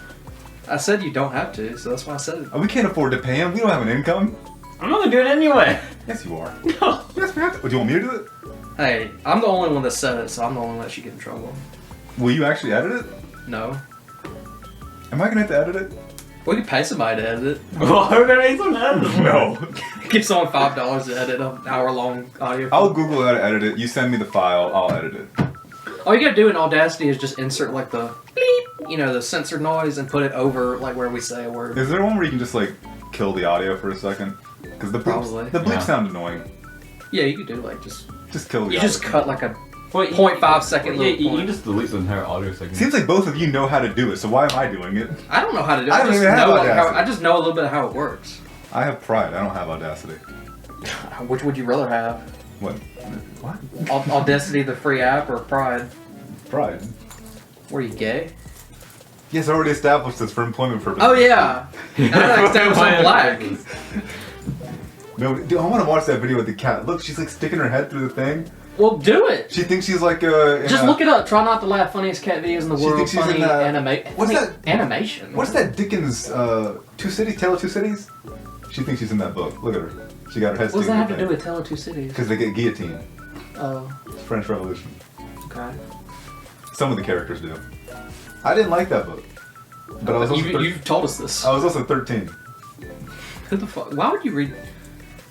I said you don't have to, so that's why I said it. We can't afford to pay him. We don't have an income. I'm not gonna do it anyway. Yes, you are. No. Yes, we have to. Do you want me to do it? Hey, I'm the only one that said it, so I'm the only one that should get in trouble. Will you actually edit it? No. Am I gonna have to edit it? We could pay somebody to edit it. Well, we're gonna make some edits. No. Give someone $5 to edit an hour-long audio. I'll Google how to edit it. You send me the file. I'll edit it. All you gotta do in Audacity is just insert like the bleep, the censored noise, and put it over like where we say a word. Is there one where you can just like kill the audio for a second? Because the Probably. bleeps Yeah. sound annoying. Yeah, you could do like just Kill the you audio. just cut like a Wait, 0.5 second Yeah, little you point. can just delete the entire audio segment. Seems like both of you know how to do it, so why am I doing it? I don't know how to do it. I don't just even have know like, Audacity. I just know a little bit of how it works. I have pride. I don't have Audacity. Which would you rather have? What? What? Audacity, the free app, or Pride? Pride. Were you gay? Yes, I already established this for employment purposes. Oh yeah. I like that was on black. No, dude, I want to watch that video with the cat. Look, she's like sticking her head through the thing. Well, do it. She thinks she's like Just look it up. Try not to laugh. Funniest cat videos in the She world. thinks she's Funny in that- animation. What's that Dickens Two Cities? Tale of Two Cities? She thinks she's in that book. Look at her. She got her head. What does that have to do with Tale of Two Cities? Because they get guillotined. Oh. It's French Revolution. Okay. Some of the characters do. I didn't like that book. But I was also You've told us this. I was also 13. Who the fuck? Why would you read?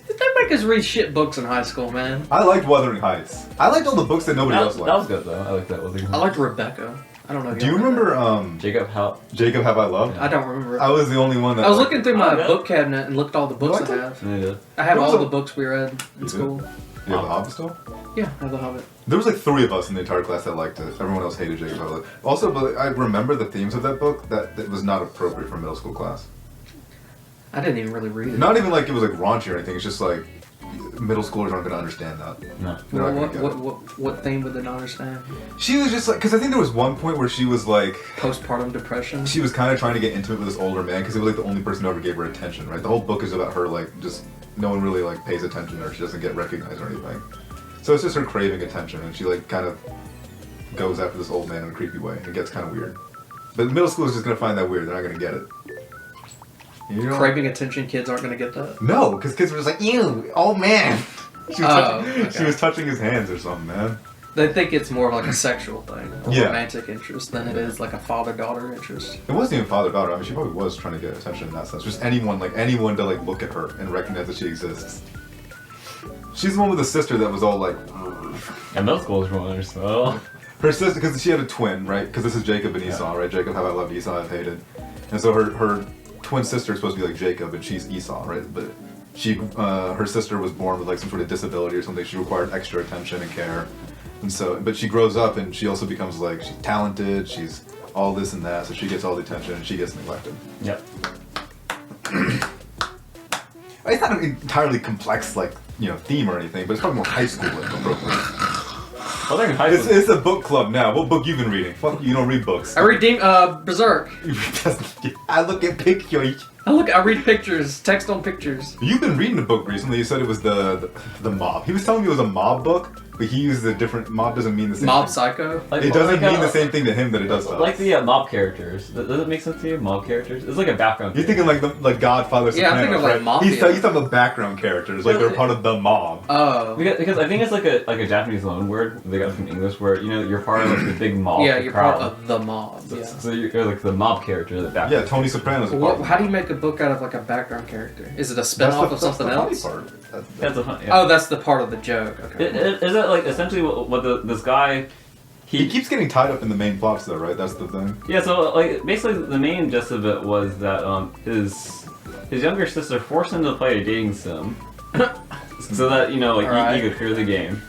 Did they make us read shit books in high school, man? I liked Wuthering Heights. I liked all the books that nobody else liked. That was good though. I like that. I liked Rebecca. I don't know. If Do you y'all read remember Jacob how? Jacob Have I Loved? that. I don't remember. I was the only one that I was looking through my Oh, yeah. book cabinet and looked at all the books You I liked have. Yeah. I have There was all a- the books we read in You school. do? You have the Hobbit still? Yeah, I have the Hobbit. There was like 3 of us in the entire class that liked it. Everyone else hated Jacob Have I Loved. Also, but I remember the themes of that book that was not appropriate for middle school class. I didn't even really read it. Not even like it was like raunchy or anything. It's just like middle schoolers aren't going to understand that. No. They're not What, gonna get it. what theme would they not understand? She was just like, because I think there was one point where she was like, Postpartum depression. she was kind of trying to get intimate with this older man because he was like the only person who ever gave her attention, right? The whole book is about her like just no one really like pays attention to her. She doesn't get recognized or anything. So it's just her craving attention, and she like kind of goes after this old man in a creepy way, and it gets kind of weird. But middle school is just gonna find that weird. They're not gonna get it. You know? Craving attention kids aren't gonna get that. No, because kids were just like, ew, old man. She was, okay. she was touching his hands or something, man. They think it's more of like a sexual thing, a Yeah. romantic interest, than it is like a father-daughter interest. It wasn't even father-daughter. I mean, she probably was trying to get attention in that sense. Just anyone to like look at her and recognize that she exists. She's the one with the sister that was all like. And middle school is ruiners, so. Her sister, because she had a twin, right? Because this is Jacob and Esau, right? Jacob have I loved, Esau I've hated. And so her twin sister is supposed to be like Jacob, and she's Esau, right? But she, her sister was born with like some sort of disability or something. She required extra attention and care. And so, but she grows up and she also becomes like, she's talented, she's all this and that, so she gets all the attention and she gets neglected. Yep. It's not an entirely complex, like, you know, theme or anything, but it's probably more high school appropriate. Well, they're in high school. It's a book club now. What book you been reading? Fuck, you don't read books. I read Berserk. I look at pictures. I read pictures, text on pictures. You've been reading a book recently. You said it was the mob. He was telling me it was a mob book, but he used a different. Mob doesn't mean the same. Mob thing. Psycho. Like, It doesn't like, mean the same thing to him that it does to us. Like the mob characters. Does it make sense to you? Mob characters? It's like a background. You're thinking like the Godfather. Yeah, I'm Sopranos, thinking of, like, right? Mafia. He's talking about background characters, like they're part of the mob. Oh. Because I think it's like a Japanese loan word they got from English where you're part of like the big mob. Yeah, the you're crowd. part of the mob. So, Yeah. so you're like the mob character. The background. Yeah, Tony Soprano's a part. How do you make a book out of like a background character? Is it a spin-off of something else? Part. That's a fun. Yeah. Oh, that's the part of the joke. Okay. Is it like essentially what this guy? He keeps getting tied up in the main plots, though, right? That's the thing. Yeah, so like basically the main gist of it was that his younger sister forced him to play a dating sim, so that he could clear the game.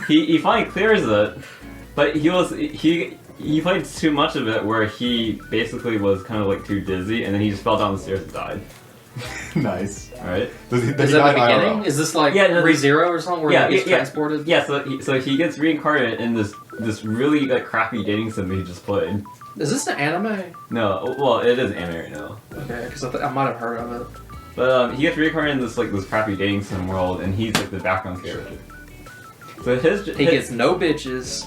He finally clears it, but he played too much of it where he basically was kind of like too dizzy, and then he just fell down the stairs and died. Nice. Right? Does he Is that die the beginning? IRL? Is this like Yeah, no, ReZero or something where he gets transported? Yeah, so he gets reincarnated in this really like crappy dating sim that he just played. Is this an anime? No, well it is anime right now. Okay, because I might have heard of it. But he gets reincarnated in this crappy dating sim world, and he's like the background character. So He gets no bitches.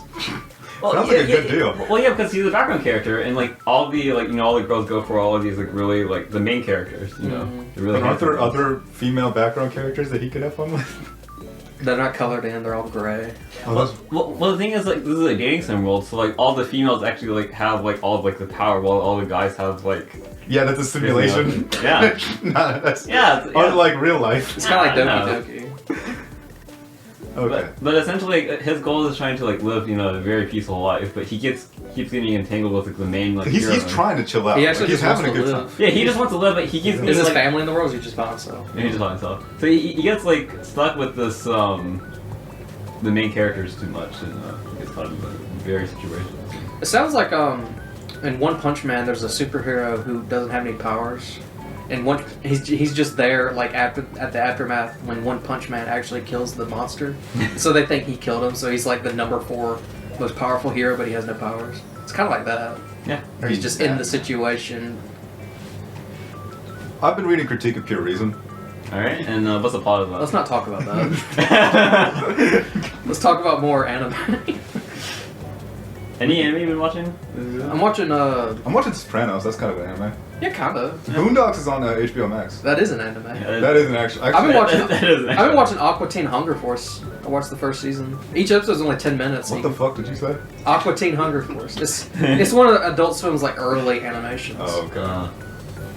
Well, Sounds like a good deal. Well, yeah, because he's a background character, and like all the all the girls go for all of these like really like the main characters, They're really. But aren't there handsome. other female background characters that he could have fun with? They're not colored in, they're all gray. Well, the thing is, like, this is a dating sim world, so like all the females actually like have like all of like the power, while all the guys have like. Yeah, that's a simulation. Yeah. Nah, that's Yeah. unlike real life. It's kind of like I know. Doki Doki. Okay. But essentially, like, his goal is trying to like live, a very peaceful life. But he keeps getting entangled with like the main like. He's hero. trying to chill out. He actually he's just having a wants good to time. live. Yeah, he just wants to live, but he keeps Is getting his like. family in the world or is he just by himself? And he just by himself. So he gets like stuck with this the main characters too much, and he gets caught in various situations. It sounds like in One Punch Man there's a superhero who doesn't have any powers. And he's just there like at the aftermath when One Punch Man actually kills the monster. So they think he killed him, so he's like the number 4 most powerful hero, but he has no powers. It's kind of like that. Yeah. Or he's just in the situation. I've been reading Critique of Pure Reason. Alright, and what's the plot of that? Let's not talk about that. Let's talk about more anime. Any anime you've been watching? I'm watching I'm watching Sopranos. That's kind of an anime. yeah, kind of. Boondocks is on HBO Max. That is an anime. That isn't actually. I've been watching. That is I've been watching Aqua Teen Hunger Force. I watched the first season. Each episode's only 10 minutes. What the fuck did you say? Aqua Teen Hunger Force. It's one of Adult Swim's like early animations. Oh god.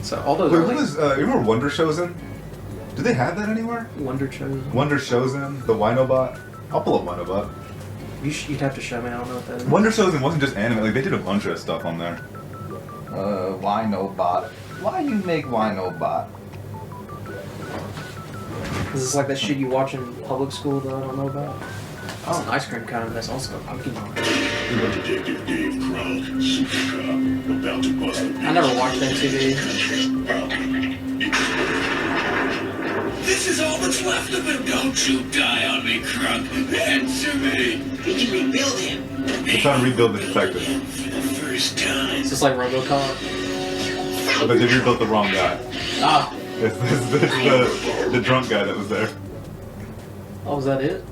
So all those. Wait, early what is? You remember Wonder Chosen? Do they have that anywhere? Wonder Chosen. Wonder Chosen, the Winobot. I'll pull up Winobot. You'd have to show me. I don't know what that is. Wonder Chosen wasn't just anime. Like they did a bunch of stuff on there. Winobot. Why you make Winobot? Is this like that shit you watch in public school that I don't know about? Oh, an ice cream cone. That's also a Pokemon. Detective Dave Kronk, super cop, about to bust a I never watched MTV. This is all that's left of him. Don't you die on me, Kronk. Answer me. We can rebuild him. We're trying to rebuild the detective. For the first time. It's just like RoboCop. But they rebuilt the wrong guy. Ah. It's the drunk guy that was there. Oh, was that it?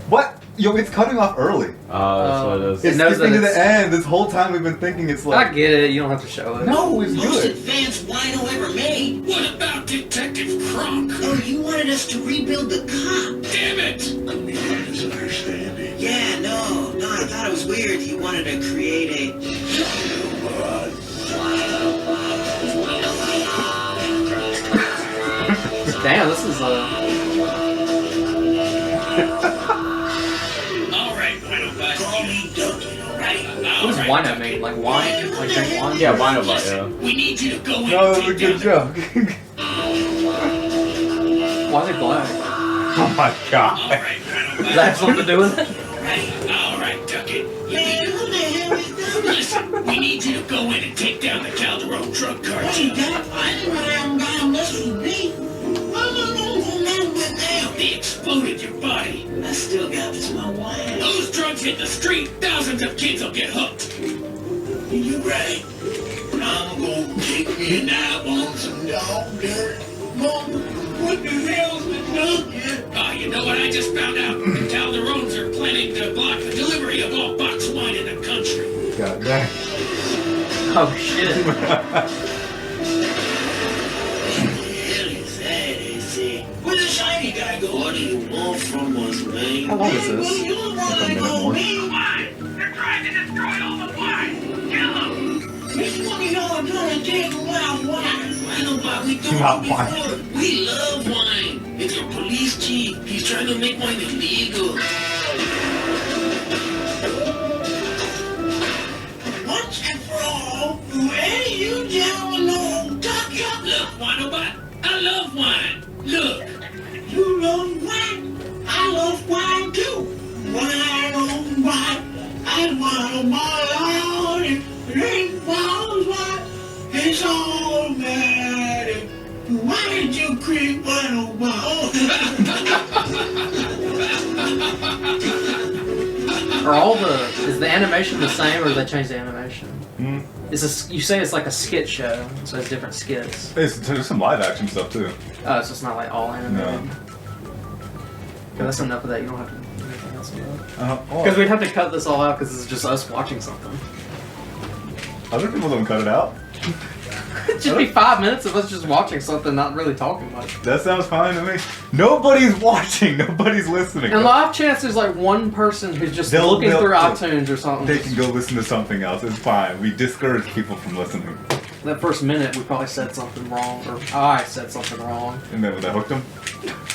What? Yo, it's cutting off early. That's what it is. It's knows skipping that to the it's- end. This whole time we've been thinking it's like. I get it. You don't have to show it. No, it's Most good. advanced wino ever made. What about Detective Kronk? Oh, you wanted us to rebuild the cop. Damn it! A misunderstanding. Yeah, no, I thought it was weird. You wanted to create a... Damn, this is All right, Winobot. Call me Duncan, alright? what does wino mean? Like wine? Like drink wine? Yeah, Winobot, yeah. We need you to go in No, and that was a take good down- joke. Why is it black? Oh my All god. right, Does Winobot. that have something to do with it? All right, Ducket. Man, who the hell is that? Listen, we need you to go in and take down the Calderon drug Hey, cartel. Doc, I didn't know that guy messed with me. They exploded your body. I still got this, my wife. Those drugs hit the street, thousands of kids will get hooked. You right. I'm gonna take me a nap on some dog dirt. Mom, what the hell's the Duncan? Ah, you know what I just found out? The Calderons are planning to block the delivery of all box wine in the country. God dang. Oh shit. What the hell is that? They say. Where the shiny guy go? What do you want from us, man? How long is this? Well, you don't Like a wanna minute go more. me. Why? They're trying to destroy all the wine. Kill them. Which one of y'all are gonna take wild wine? Winobot, we don't Not before. wine. We love wine. It's our police chief. He's trying to make wine illegal. Once and for all, do any of you gentlemen know Duncan? Look, Winobot, I love wine. Look. You love wine. I love wine too. Wine on wine. I want my Lord and drink bottles wine. It's all matter. Why did you creep wine on wine? Is the animation the same or did they change the animation? You say it's like a skit show, so it's different skits. There's some live action stuff too. Oh, so it's not like all animated. No. Okay, that's enough of that. You don't have to do anything else about it. Oh, Because we'd have to cut this all out because it's just us watching something. other people don't cut it out. It'd just be 5 minutes of us just watching something, not really talking much. That sounds fine to me. Nobody's watching. Nobody's listening. And live chance, there's like one person who's just They'll- looking through they'll- iTunes or something. They can go listen to something else. It's fine. We discourage people from listening. That first minute, we probably said something wrong, or I said something wrong. And then that hooked them.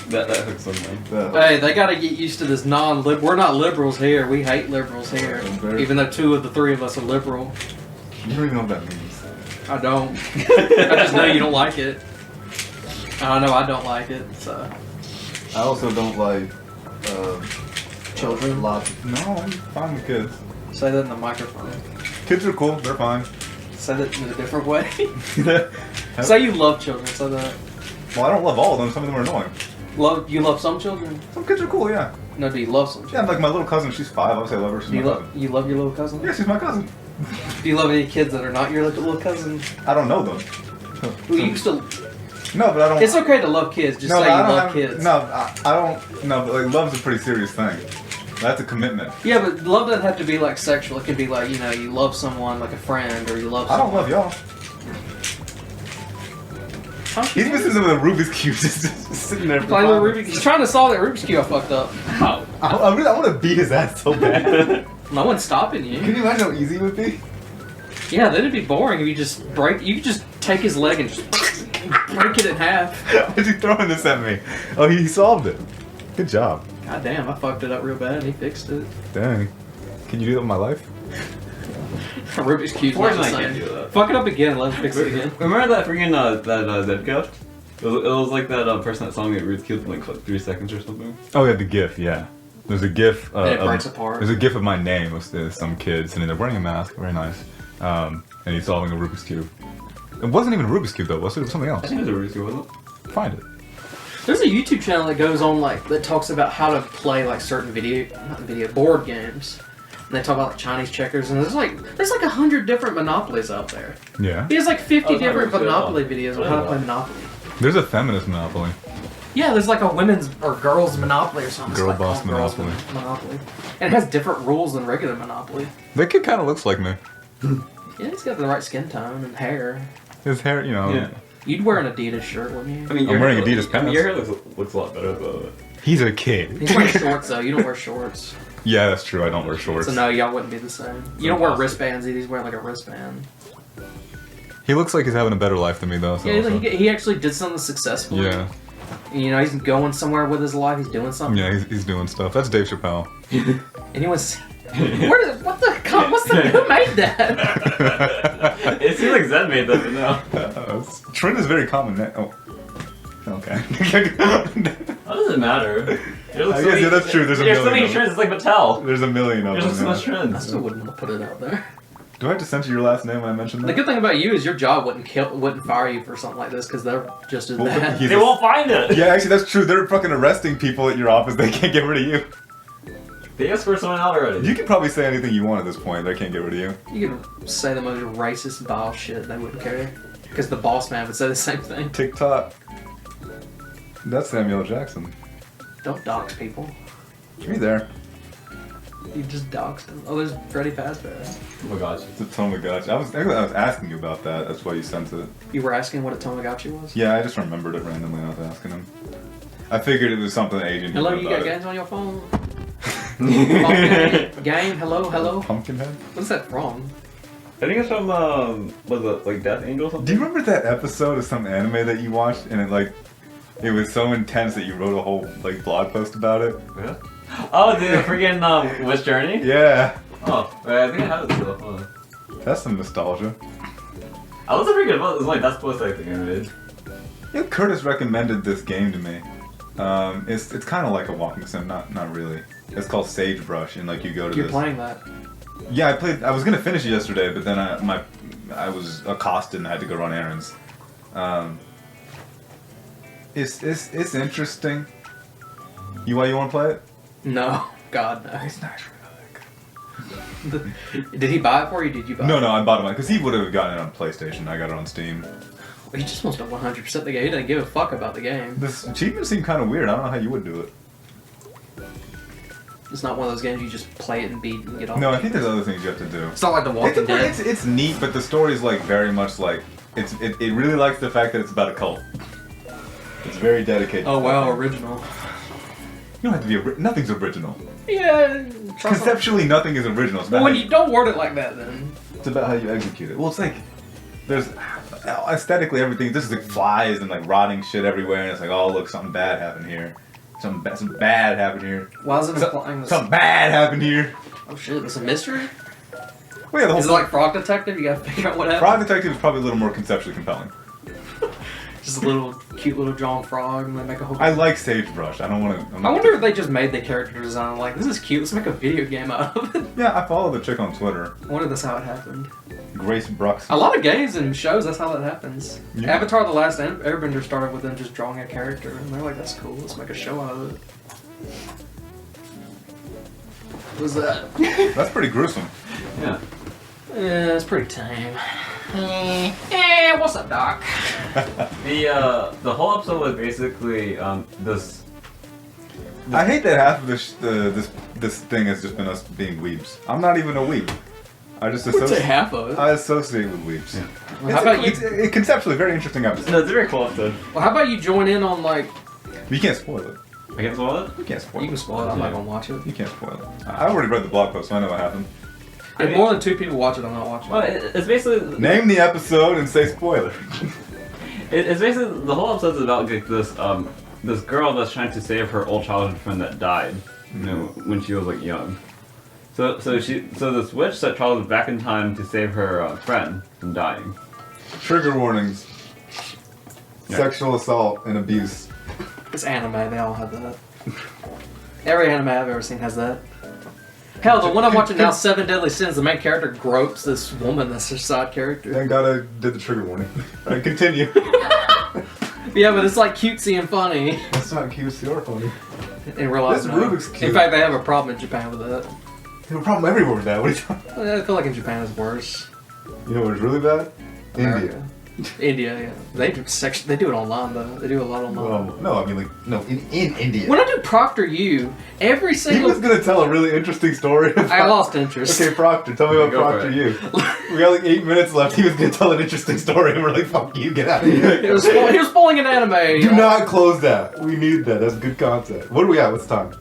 That hooks something. Hey, they gotta get used to this non-lib. We're not liberals here. We hate liberals here. Very- Even though 2 of the 3 of us are liberal. You don't even know what that means. I don't. I just know you don't like it. I know I don't like it, so. I also don't like Children? Lots. No, I'm fine with kids. Say that in the microphone. Kids are cool. They're fine. Say that in a different way. Well, Say you love children. Say that. I don't love all of them. Some of them are annoying. You love some children? Some kids are cool. Yeah. No, do you love some Yeah, children? like my little cousin. She's 5. Obviously, I love her. She's Do my you, cousin. you love your little cousin? Yeah, she's my cousin. Do you love any kids that are not your little cousin? I don't know them. Who you still? No, but I don't. It's okay to love kids. Just No, say but you I don't love have, kids. No, I don't. No, but like love's a pretty serious thing. That's a commitment. Yeah, but love doesn't have to be like sexual. It can be like, you know, you love someone like a friend, or you love. I don't someone. love y'all. He's missing some of the Rubik's cubes just sitting there. Playing with Rubik's. He's trying to solve that Rubik's cube I fucked up. How? I want to beat his ass so bad. No one's stopping you. Can you imagine how easy it would be? Yeah, then it'd be boring if you just break. You could just take his leg and just break it in half. Why's he throwing this at me? Oh, he solved it. Good job. God damn, I fucked it up real bad. He fixed it. Dang. Can you do that in my life? Rubik's cube's not the Fortunately, I can't same. do that. Fuck it up again. Let's fix it again. Remember that freaking that gift? It was like that person that saw me at Ruth's Cube in like 3 seconds or something. Oh yeah, the GIF. Yeah. There's a GIF. And it breaks apart. There's a GIF of my name with some kid sitting there wearing a mask. Very nice. And he's solving a Rubik's cube. It wasn't even a Rubik's cube though. Was it? It was something I else. think it was a Ruth's Cube, wasn't it? Find it. There's a YouTube channel that goes on that talks about how to play like certain board games. And they talk about like Chinese checkers, and there's like 100 different Monopolies out there. Yeah. He has like 50 Oh, different sorry, Monopoly yeah. videos on how to play Monopoly. There's a feminist Monopoly. Yeah, there's like a women's or girls Monopoly or something. Girl It's like boss called Girls Monopoly. Monopoly. And it has different rules than regular Monopoly. That kid kind of looks like me. Yeah, he's got the right skin tone and hair. His hair, you know. Yeah. You'd wear an Adidas shirt, wouldn't you? I mean, I'm wearing Adidas I mean, pants. your hair looks a lot better though. He's a kid. He's wearing shorts though. You don't wear shorts. Yeah, that's true. I don't wear shorts. So no, y'all wouldn't be the same. You don't wear wristbands either. He's wearing like a wristband. He looks like he's having a better life than me though. So Yeah, also- he actually did something successful. Yeah. You know, he's going somewhere with his life. He's doing something. Yeah, he's doing stuff. That's Dave Chappelle. And he was. What's the? Who made that? It seems like Zed made that, but no. Trent is very common. Oh. Okay. How does it matter? I guess, yeah, that's true. There's a There's so million many of them. trends. It's like Mattel. There's a million of There's them. just so much yeah. I trends. still wouldn't put it out there. Do I have to censor your last name when I mention that? The good thing about you is your job wouldn't fire you for something like this because they're just as Well, bad. he's They won't find it. Yeah, actually, that's true. They're fucking arresting people at your office. They can't get rid of you. They asked for someone out already. You can probably say anything you want at this point. They can't get rid of you. You could say the most racist, vile shit. They wouldn't care because the boss man would say the same thing. TikTok. That's Samuel L. Jackson. Don't dox people. Me there. You just doxed them. Oh, there's Freddy Fazbear. Oh my gosh. It's a Tamagotchi. I was asking you about that. That's why you sent it. You were asking what a Tamagotchi was? Yeah, I just remembered it randomly. I was asking him. I figured it was something Asian. Hello, knew you got about it. games on your phone? Pumpkin game, hello. Pumpkinhead. What's that from? I think it's from was it like Death Angel or something? Do you remember that episode of some anime that you watched and it was so intense that you wrote a whole blog post about it? Yeah. Oh, the freaking Witch Journey? Yeah, Oh, I think I have it still. Hold on. that's some nostalgia. I wasn't very good about it. It was like that's post I think I made. Yeah, Curtis recommended this game to me. It's kind of like a walking sim, not really. It's called Sagebrush, and you go to You're this. playing that. Yeah, I was gonna finish it yesterday, but then I was accosted and I had to go run errands. It's interesting. You want to play it? No. God, no. It's not really. Did he buy it for you? Did you buy it? No, I bought it because he would have gotten it on PlayStation. I got it on Steam. He just wants to 100% the game. He doesn't give a fuck about the game. This achievement seemed kind of weird. I don't know how you would do it. It's not one of those games you just play it and beat and get off. No, I think there's other things you have to do. It's not like The Walking Dead. It's neat, but the story's very much it really likes the fact that it's about a cult. It's very dedicated. Oh wow, original. You don't have to be nothing's original. Yeah. Conceptually, nothing is original. It's about Well, when how you don't word it like that, then. it's about how you execute it. Well, it's there's aesthetically everything. This is flies and rotting shit everywhere, and it's oh look, something bad happened here. Some bad happened here. Why is it implying this? Something bad happened here. Oh shit, it's a mystery? Well, yeah, the whole Is it like Frog Detective? You gotta figure out what happened? Frog Detective is probably a little more conceptually compelling. Just a little cute little John Frog and they make a whole. I like Sagebrush. I don't want to. I wonder if they just made the character design this is cute, let's make a video game out of it. Yeah, I follow the chick on Twitter, I wonder if that's how it happened. Grace Brooks. A lot of games and shows, that's how that happens. Yeah. Avatar The Last Airbender started with them just drawing a character, and they're like, that's cool, let's make a show out of it. What was that? That's pretty gruesome. Yeah. Yeah, it's pretty tame. What's up, Doc? The whole episode was basically this. I hate that half of this thing has just been us being weebs. I'm not even a weeb. I just associate. Half of it. I associate with weebs. Yeah. Well, how about you? It's conceptually a very interesting episode. No, it's a very cool episode. Well, how about you join in on like? You can't spoil it. I can't spoil it. You can't spoil You can it. spoil it. I'm not gonna watch it. You can't spoil it. I already read the blog post, so I know what happened. If more than 2 people watch it, I'm not watching Well, it. it's basically Name the episode and say spoiler. It's basically the whole episode's about like this girl that's trying to save her old childhood friend that died, you know, when she was like young. So this witch that travels back in time to save her friend from dying. Trigger warnings. Yeah. Sexual assault and abuse. It's anime. They all have that. Every anime I've ever seen has that. Hell, the one I'm watching now, Seven Deadly Sins, the main character gropes this woman that's her side character. Thank God I did the trigger warning. Alright, continue. Yeah, but it's like cutesy and funny. That's not cute, or funny. In real life, This no. Rubik's Cube. In fact, they have a problem in Japan with that. There's a problem everywhere with that. What are you talking about? I feel like in Japan it's worse. You know what's really bad? India. America. India, yeah. They do they do it online though. They do a lot online. Well, no, I mean like no, in India. When I do Proctor U, every He single was gonna tell a really interesting story. I lost interest. Okay, Proctor, tell me about Go for Proctor it. U. We got like 8 minutes left. He was gonna tell an interesting story, and we're like, "Fuck you, get out of He here." was spoiling an anime. Do not close that. We need that. That's good content. What are we at? What's the time?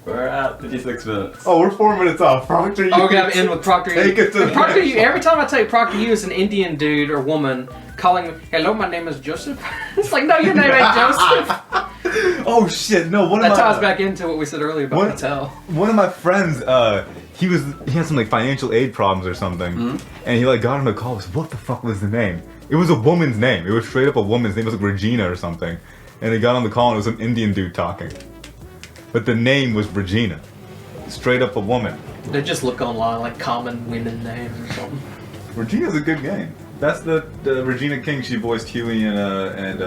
We're at 56 minutes. Oh, we're 4 minutes off. Proctor U. Oh, we gotta end with Proctor U. Take it to the Proctor next U. Every time I tell you Proctor U, it's an Indian dude or woman calling, "Hello, my name is Joseph." It's like, no, your name ain't Joseph. Oh shit! No, one That of my ties back into what we said earlier about What? Mattel. one of my friends. He had some like financial aid problems or something, and he like got him a call. Was what the fuck was the name? It was a woman's name. It was straight up a woman's name. It was like Regina or something. And he got on the call and it was some Indian dude talking, but the name was Regina. Straight up a woman. They just look online like common women names or something. Regina's a good game. That's the Regina King. She voiced Huey and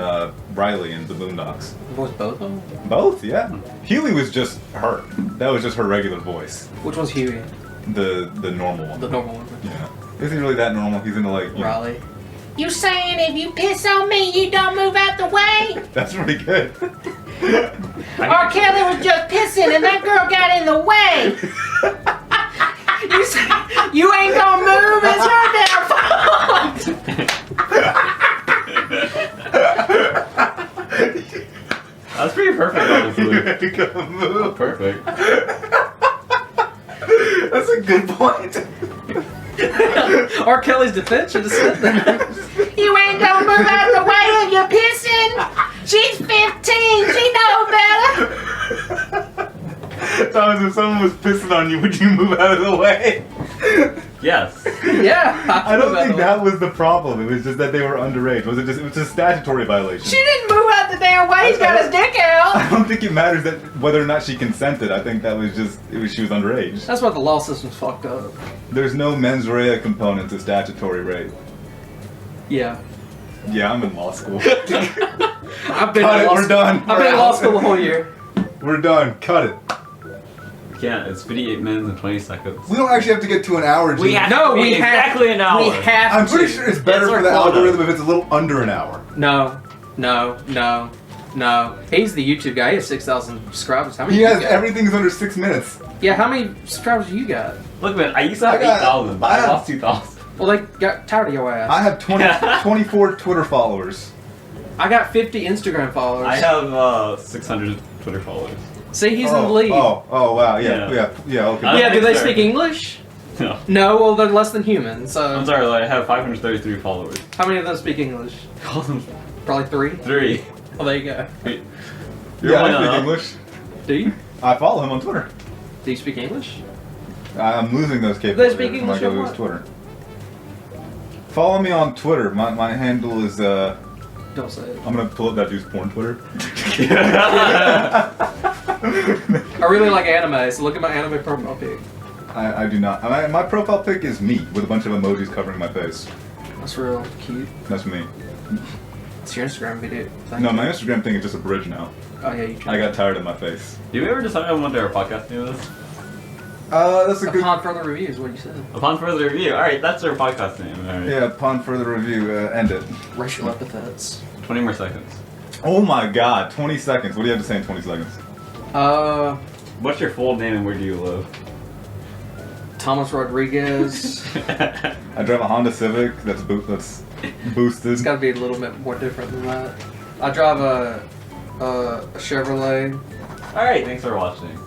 Riley in the Boondocks. Voice both of them? Both, yeah. Huey was just her. That was just her regular voice. Which one's Huey? The normal one. The normal one. Yeah. Isn't he really that normal? He's into like. You know, Riley. You saying if you piss on me, you don't move out the way? that's pretty good. R. Kelly was just pissing and that girl got in the way. You say, you ain't gonna move, it's her damn fault. That's pretty perfect, honestly. Ain't gonna move. Perfect. That's a good point. R. Kelly's defense should have said that. You ain't gonna move out the way if you're pissing. She's 15, she know better. Thomas, if someone was pissing on you, would you move out of the way? Yes. Yeah. I don't think that was the problem. It was just that they were underage. It was a statutory violation. She didn't move out the damn way, he's got his dick out. I don't think it matters that whether or not she consented. I think that was just she was underage. That's why the law system's fucked up. There's no mens rea component to statutory rape. Yeah. Yeah, I'm in law school. I've been Cut in it, law we're done. I've been in law school the whole year. We're done. Cut it. We can't. It's 58 minutes and 20 seconds. We don't actually have to get to an hour. We Gene. have No, to be we have exactly an hour. We have I'm to. pretty sure it's better It's our for the quota. algorithm if it's a little under an hour. No. He's the YouTube guy. He has 6,000 subscribers. How many? He you has got? everything's under 6 minutes. Yeah. How many subscribers do you got? Look, man, I used to have I got- 8,000, but I I have- lost 2,000. Well, they got tired of your ass. I have 24 Twitter followers. I got 50 Instagram followers. I have 600 Twitter followers. See, he's in the lead. Oh, wow, Yeah. yeah, okay. I- Yeah, do they Sorry. speak English? No. No, well, they're less than human, so... I'm sorry, like, I have 533 followers. How many of them speak English? Call them Probably 3? 3. Well, there you go. You're Yeah, one I speak up. English. Do you? I follow him on Twitter. Do you speak English? I'm losing those They capabilities speak when I English go or lose what? Twitter. Follow me on Twitter. My handle is Don't say it. I'm gonna pull up that dude's porn Twitter. I really like anime, so look at my anime profile pic. I do not. My profile pic is me with a bunch of emojis covering my face. That's real cute. That's me. It's your Instagram video. Thank No, you. my Instagram thing is just a bridge now. Oh, yeah, you I got tired of my face. Did we ever decide on what our podcast name is? That's a good. Upon further reviews, what you said. Upon further review. All right, that's our podcast name. All right. Yeah, upon further review, end it. Racial epithets. 20 more seconds. Oh my god, 20 seconds. What do you have to say in 20 seconds? What's your full name and where do you live? Thomas Rodriguez. I drive a Honda Civic that's boosted. It's got to be a little bit more different than that. I drive a Chevrolet. All right, thanks for watching.